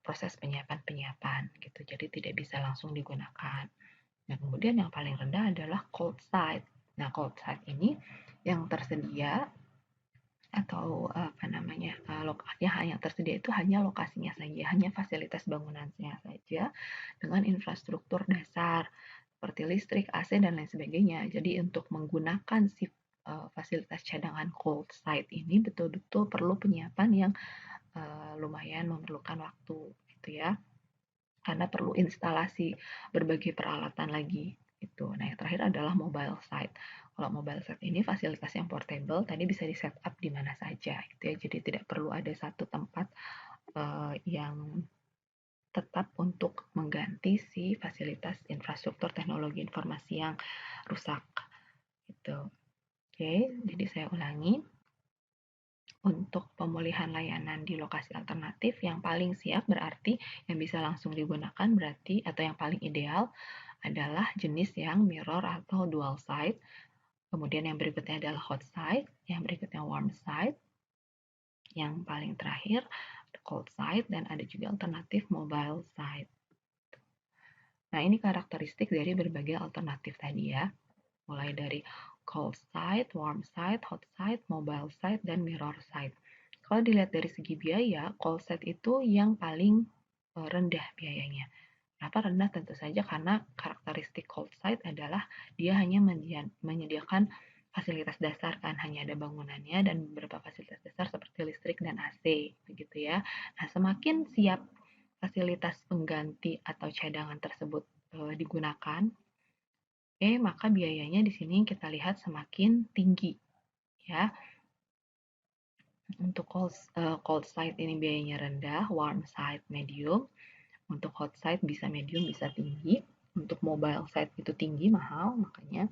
proses penyiapan gitu. Jadi tidak bisa langsung digunakan. Nah, kemudian yang paling rendah adalah cold site. Nah, cold site ini yang tersedia atau yang tersedia itu hanya lokasinya saja, hanya fasilitas bangunannya saja dengan infrastruktur dasar seperti listrik, AC dan lain sebagainya. Jadi untuk menggunakan si fasilitas cadangan cold site ini betul-betul perlu penyiapan yang lumayan memerlukan waktu gitu ya. Karena perlu instalasi berbagai peralatan lagi itu. Nah, yang terakhir adalah mobile site. Kalau mobile site ini fasilitas yang portable, tadi bisa di setup di mana saja gitu ya. Jadi tidak perlu ada satu tempat yang tetap untuk mengganti si fasilitas infrastruktur teknologi informasi yang rusak gitu. Oke, jadi saya ulangi. Untuk pemulihan layanan di lokasi alternatif yang paling siap berarti yang bisa langsung digunakan berarti atau yang paling ideal adalah jenis yang mirror atau dual site. Kemudian yang berikutnya adalah hot site, yang berikutnya warm site, yang paling terakhir cold site dan ada juga alternatif mobile site. Nah, ini karakteristik dari berbagai alternatif tadi ya. Mulai dari cold site, warm site, hot site, mobile site, dan mirror site. Kalau dilihat dari segi biaya, cold site itu yang paling rendah biayanya. Kenapa rendah? Tentu saja karena karakteristik cold site adalah dia hanya menyediakan fasilitas dasar kan, hanya ada bangunannya dan beberapa fasilitas dasar seperti listrik dan AC, begitu ya. Nah, semakin siap fasilitas pengganti atau cadangan tersebut digunakan, maka biayanya di sini kita lihat semakin tinggi ya. Untuk cold site ini biayanya rendah, warm site medium. Untuk hot site bisa medium, bisa tinggi. Untuk mobile site itu tinggi, mahal, makanya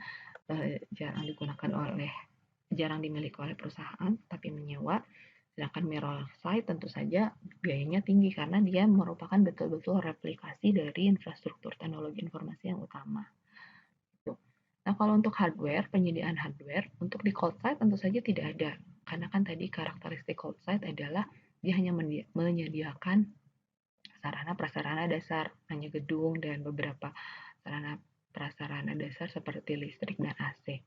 jarang dimiliki oleh perusahaan, tapi menyewa. Sedangkan mirror site tentu saja biayanya tinggi karena dia merupakan betul-betul replikasi dari infrastruktur teknologi informasi yang utama. Nah, kalau untuk hardware, penyediaan hardware, untuk di cold site tentu saja tidak ada. Karena kan tadi karakteristik cold site adalah dia hanya menyediakan sarana prasarana dasar, hanya gedung dan beberapa sarana prasarana dasar seperti listrik dan AC.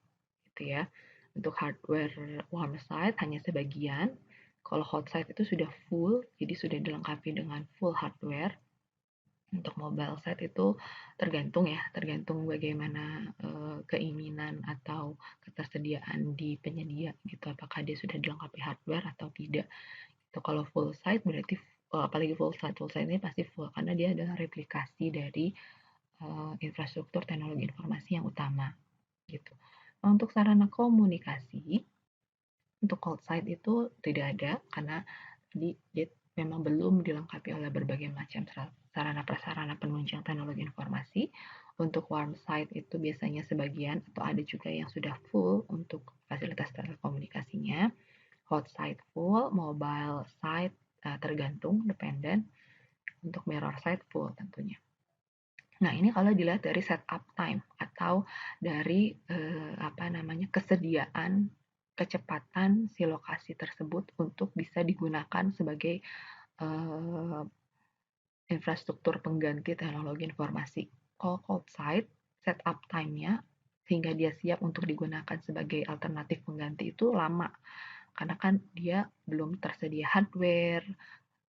Gitu ya. Untuk hardware warm site hanya sebagian. Kalau hot site itu sudah full, jadi sudah dilengkapi dengan full hardware. Untuk mobile site itu tergantung bagaimana keinginan atau ketersediaan di penyedia gitu, apakah dia sudah dilengkapi hardware atau tidak. Itu kalau full site berarti apalagi full site ini pasti full karena dia adalah replikasi dari infrastruktur teknologi informasi yang utama gitu. Nah, untuk sarana komunikasi untuk cold site itu tidak ada karena dia memang belum dilengkapi oleh berbagai macam sarana prasarana penunjang teknologi informasi. Untuk warm site itu biasanya sebagian atau ada juga yang sudah full untuk fasilitas telekomunikasinya. Hot site full, mobile site tergantung, dependen. Untuk mirror site full tentunya. Nah, ini kalau dilihat dari setup time atau dari kesediaan kecepatan si lokasi tersebut untuk bisa digunakan sebagai infrastruktur pengganti teknologi informasi. Kalau cold site, setup time-nya sehingga dia siap untuk digunakan sebagai alternatif pengganti itu lama. Karena kan dia belum tersedia hardware,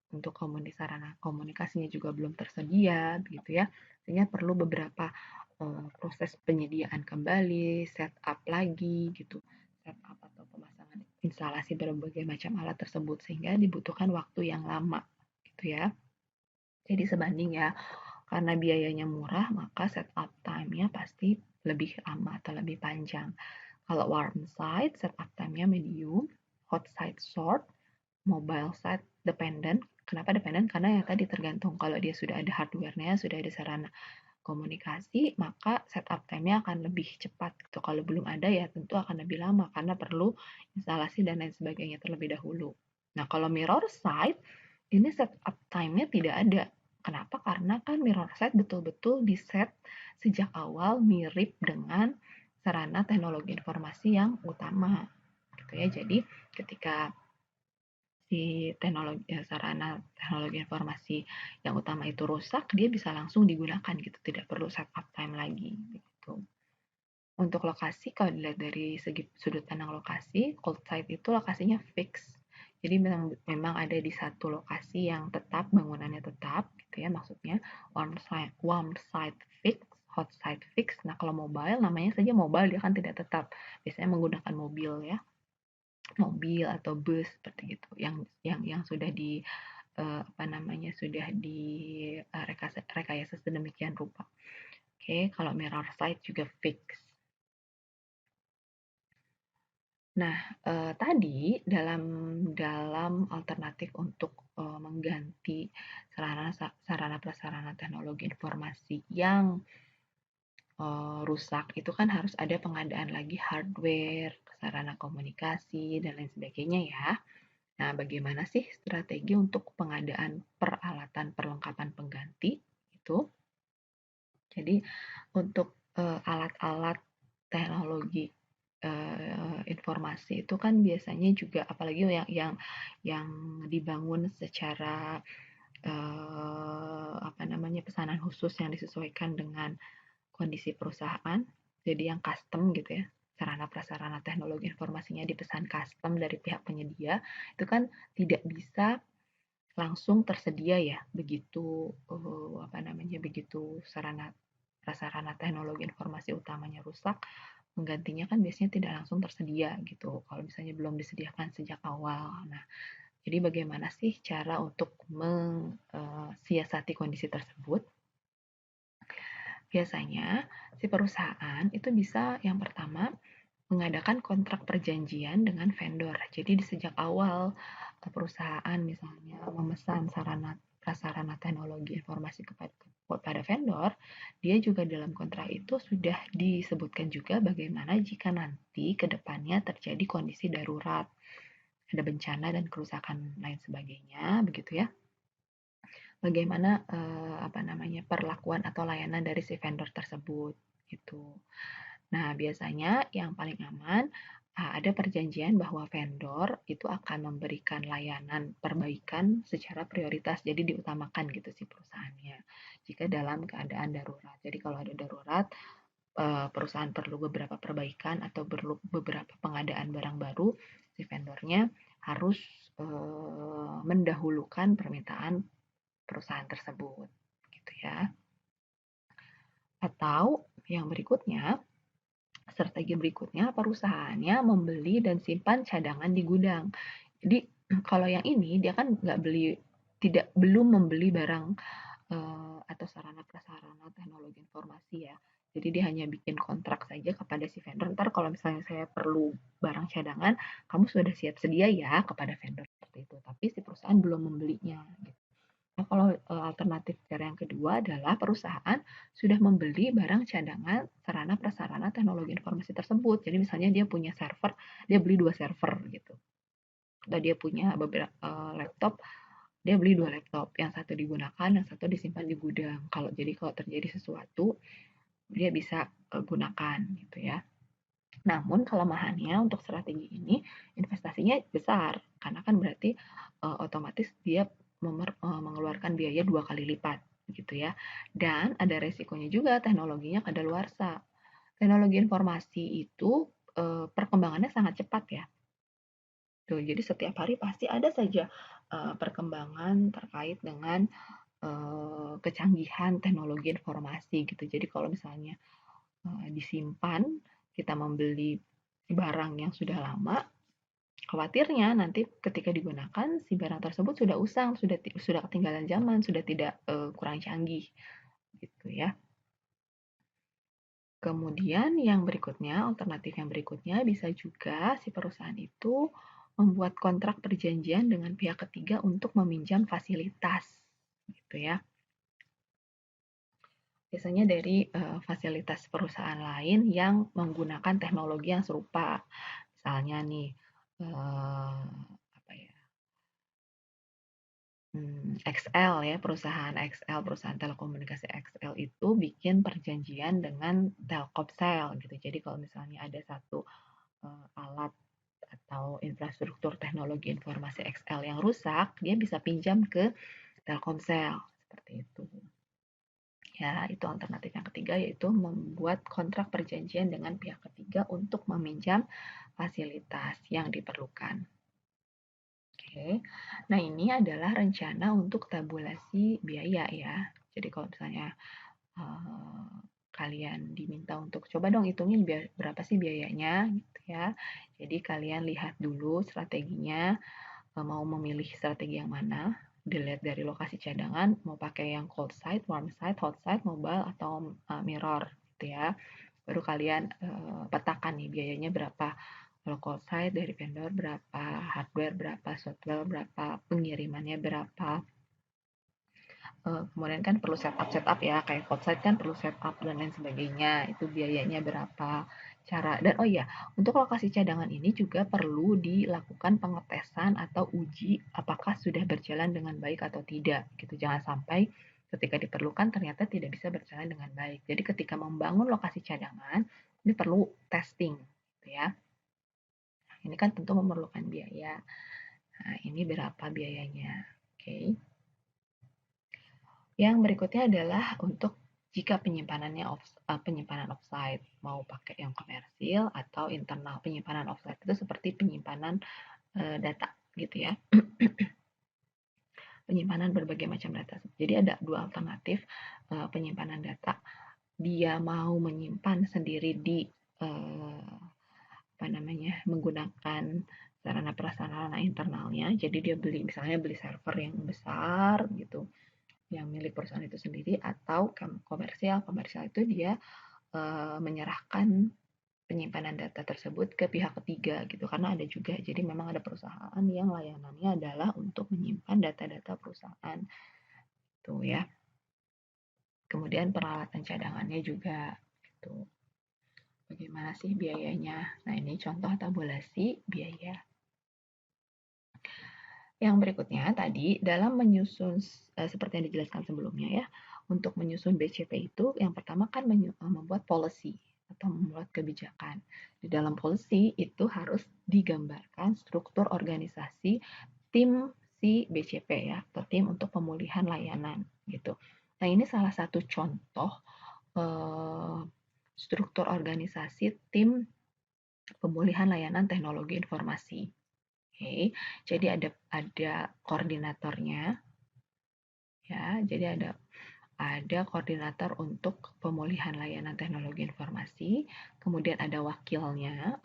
untuk sarana komunikasinya juga belum tersedia, begitu ya. Sehingga perlu beberapa proses penyediaan kembali, setup lagi gitu, setup atau pemasangan instalasi berbagai macam alat tersebut sehingga dibutuhkan waktu yang lama, gitu ya. Jadi sebanding ya, karena biayanya murah maka setup time-nya pasti lebih lama atau lebih panjang. Kalau warm site, setup time-nya medium, hot site short, mobile site dependent. Kenapa dependent? Karena yang tadi tergantung kalau dia sudah ada hardware-nya, sudah ada sarana komunikasi, maka setup time-nya akan lebih cepat. Gitu. Kalau belum ada ya tentu akan lebih lama karena perlu instalasi dan lain sebagainya terlebih dahulu. Nah, kalau mirror site, ini setup time-nya tidak ada. Kenapa? Karena kan mirror site betul-betul di-set sejak awal mirip dengan sarana teknologi informasi yang utama. Gitu ya. Jadi ketika si sarana teknologi informasi yang utama itu rusak, dia bisa langsung digunakan gitu, tidak perlu setup time lagi gitu. untuk lokasi, kalau dilihat dari segi sudut pandang lokasi, cold site itu lokasinya fix. Jadi memang ada di satu lokasi yang tetap, bangunannya tetap, gitu ya maksudnya. Warm site fix, hot site fix. Nah, kalau mobile, namanya saja mobile, dia kan tidak tetap. Biasanya menggunakan mobil ya, mobil atau bus seperti itu, yang sudah di sudah di rekayasa sedemikian rupa. Oke, kalau mirror site juga fix. Nah, tadi dalam alternatif untuk, mengganti sarana prasarana teknologi informasi yang, rusak, itu kan harus ada pengadaan lagi hardware, sarana komunikasi, dan lain sebagainya ya. Nah, bagaimana sih strategi untuk pengadaan peralatan perlengkapan pengganti itu? Jadi untuk, alat-alat teknologi, informasi itu kan biasanya juga apalagi yang dibangun secara, pesanan khusus yang disesuaikan dengan kondisi perusahaan, jadi yang custom gitu ya, sarana prasarana teknologi informasinya dipesan custom dari pihak penyedia, itu kan tidak bisa langsung tersedia ya, begitu, begitu sarana prasarana teknologi informasi utamanya rusak, menggantinya kan biasanya tidak langsung tersedia gitu, kalau misalnya belum disediakan sejak awal. Nah, jadi bagaimana sih cara untuk mensiasati kondisi tersebut? Biasanya si perusahaan itu bisa yang pertama mengadakan kontrak perjanjian dengan vendor. Jadi di sejak awal perusahaan misalnya memesan sarana prasarana teknologi informasi kepada vendor, dia juga dalam kontrak itu sudah disebutkan juga bagaimana jika nanti ke depannya terjadi kondisi darurat, ada bencana dan kerusakan lain sebagainya, begitu ya. Bagaimana perlakuan atau layanan dari si vendor tersebut gitu. Nah, biasanya yang paling aman ada perjanjian bahwa vendor itu akan memberikan layanan perbaikan secara prioritas, jadi diutamakan gitu si perusahaannya. Jika dalam keadaan darurat. Jadi kalau ada darurat, perusahaan perlu beberapa perbaikan atau perlu beberapa pengadaan barang baru, si vendornya harus mendahulukan permintaan perusahaan tersebut, gitu ya. Atau yang berikutnya, strategi berikutnya, perusahaannya membeli dan simpan cadangan di gudang. Jadi kalau yang ini dia kan nggak beli, belum membeli barang atau sarana prasarana teknologi informasi ya. Jadi dia hanya bikin kontrak saja kepada si vendor. Ntar kalau misalnya saya perlu barang cadangan, kamu sudah siap sedia ya kepada vendor seperti itu. Tapi si perusahaan belum membelinya. Gitu. Nah, kalau alternatif cara yang kedua adalah perusahaan sudah membeli barang cadangan sarana prasarana teknologi informasi tersebut. Jadi misalnya dia punya server, dia beli 2 server gitu. Atau dia punya beberapa laptop, dia beli 2 laptop, yang satu digunakan, yang satu disimpan di gudang. Kalau terjadi sesuatu, dia bisa gunakan gitu ya. Namun kelemahannya untuk strategi ini investasinya besar karena kan berarti otomatis dia mengeluarkan biaya 2 kali lipat gitu ya. Dan ada resikonya juga teknologinya kadaluarsa. Teknologi informasi itu perkembangannya sangat cepat ya. Tuh, jadi setiap hari pasti ada saja perkembangan terkait dengan kecanggihan teknologi informasi gitu. Jadi kalau misalnya disimpan, kita membeli barang yang sudah lama, khawatirnya nanti ketika digunakan si barang tersebut sudah usang, sudah ketinggalan zaman, sudah tidak kurang canggih gitu ya. Kemudian yang berikutnya, alternatif yang berikutnya bisa juga si perusahaan itu membuat kontrak perjanjian dengan pihak ketiga untuk meminjam fasilitas gitu ya. Biasanya dari fasilitas perusahaan lain yang menggunakan teknologi yang serupa. Misalnya nih, XL ya, perusahaan XL, perusahaan telekomunikasi XL itu bikin perjanjian dengan Telkomsel gitu. Jadi kalau misalnya ada satu alat atau infrastruktur teknologi informasi XL yang rusak, dia bisa pinjam ke Telkomsel seperti itu. Ya, itu alternatif yang ketiga, yaitu membuat kontrak perjanjian dengan pihak ketiga untuk meminjam fasilitas yang diperlukan. Oke, nah ini adalah rencana untuk tabulasi biaya ya. Jadi kalau misalnya kalian diminta untuk coba dong hitungin berapa sih biayanya gitu ya. Jadi kalian lihat dulu strateginya, mau memilih strategi yang mana, dilihat dari lokasi cadangan, mau pakai yang cold site, warm site, hot site, mobile, atau mirror gitu ya. Baru kalian petakan nih biayanya berapa. Kalau cold site dari vendor berapa, hardware berapa, software berapa, pengirimannya berapa. Kemudian kan perlu setup ya, kayak cold site kan perlu setup dan lain sebagainya. Itu biayanya berapa, cara dan oh iya, untuk lokasi cadangan ini juga perlu dilakukan pengetesan atau uji apakah sudah berjalan dengan baik atau tidak gitu. Jangan sampai ketika diperlukan ternyata tidak bisa berjalan dengan baik. Jadi ketika membangun lokasi cadangan ini perlu testing gitu ya. Nah, ini kan tentu memerlukan biaya. Nah, ini berapa biayanya. Oke. Yang berikutnya adalah untuk jika penyimpanan offsite, mau pakai yang komersil atau internal. Penyimpanan offsite itu seperti penyimpanan data gitu ya. Penyimpanan berbagai macam data. Jadi ada dua alternatif penyimpanan data. Dia mau menyimpan sendiri di menggunakan sarana prasarana internalnya. Jadi dia misalnya beli server yang besar gitu, yang milik perusahaan itu sendiri, atau komersial itu dia menyerahkan penyimpanan data tersebut ke pihak ketiga gitu, karena ada juga, jadi memang ada perusahaan yang layanannya adalah untuk menyimpan data-data perusahaan tuh ya. Kemudian peralatan cadangannya juga gitu. Bagaimana sih biayanya? Nah, ini contoh tabulasi biaya. Yang berikutnya tadi dalam menyusun seperti yang dijelaskan sebelumnya ya, untuk menyusun BCP itu yang pertama kan membuat policy atau membuat kebijakan. Di dalam policy itu harus digambarkan struktur organisasi tim si BCP ya, atau tim untuk pemulihan layanan gitu. Nah, ini salah satu contoh struktur organisasi tim pemulihan layanan teknologi informasi. Oke, jadi ada koordinatornya ya. Jadi ada koordinator untuk pemulihan layanan teknologi informasi, kemudian ada wakilnya,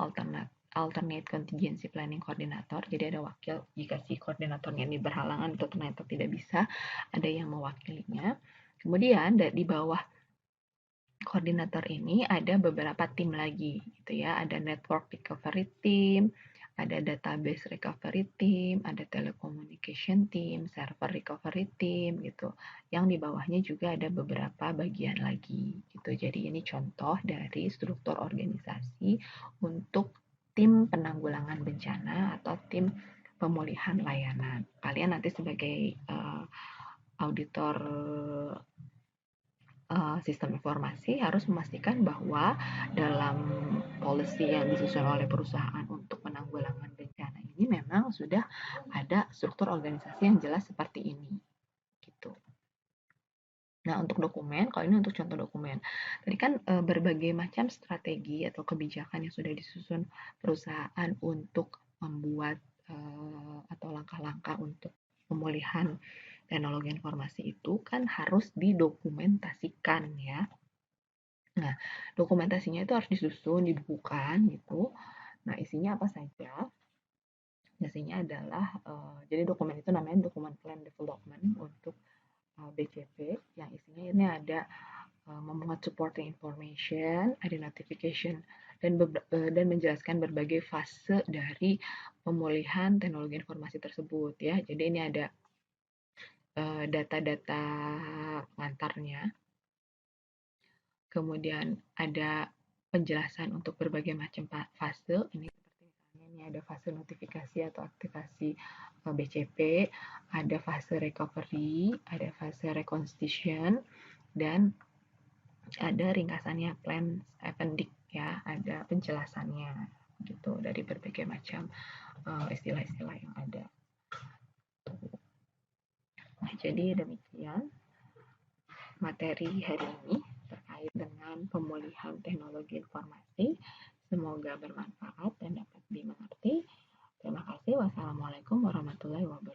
alternate contingency planning koordinator. Jadi ada wakil jika si koordinatornya ini berhalangan atau ternyata tidak bisa, ada yang mewakilinya. Kemudian di bawah koordinator ini ada beberapa tim lagi gitu ya. Ada network recovery team, ada database recovery team, ada telecommunication team, server recovery team gitu. Yang di bawahnya juga ada beberapa bagian lagi gitu. Jadi ini contoh dari struktur organisasi untuk tim penanggulangan bencana atau tim pemulihan layanan. Kalian nanti sebagai auditor sistem informasi harus memastikan bahwa dalam policy yang disusun oleh perusahaan untuk penanggulangan bencana ini memang sudah ada struktur organisasi yang jelas seperti ini gitu. Nah, untuk dokumen, kalau ini untuk contoh dokumen. Tadi kan berbagai macam strategi atau kebijakan yang sudah disusun perusahaan untuk membuat atau langkah-langkah untuk pemulihan teknologi informasi itu kan harus didokumentasikan ya. Nah, dokumentasinya itu harus disusun, dibukukan gitu. Nah, isinya apa saja? Isinya adalah, jadi dokumen itu namanya dokumen plan development untuk BCP, yang isinya ini ada memuat supporting information, ada notification, dan menjelaskan berbagai fase dari pemulihan teknologi informasi tersebut ya. Jadi ini ada data-data pengantarnya, kemudian ada penjelasan untuk berbagai macam fase. Ini seperti misalnya ini ada fase notifikasi atau aktivasi BCP, ada fase recovery, ada fase reconstitution, dan ada ringkasannya plan appendix ya, ada penjelasannya gitu dari berbagai macam istilah-istilah yang ada. Nah, jadi demikian. materi hari ini terkait dengan pemulihan teknologi informasi. Semoga bermanfaat dan dapat dimengerti. Terima kasih. Wassalamualaikum warahmatullahi wabarakatuh.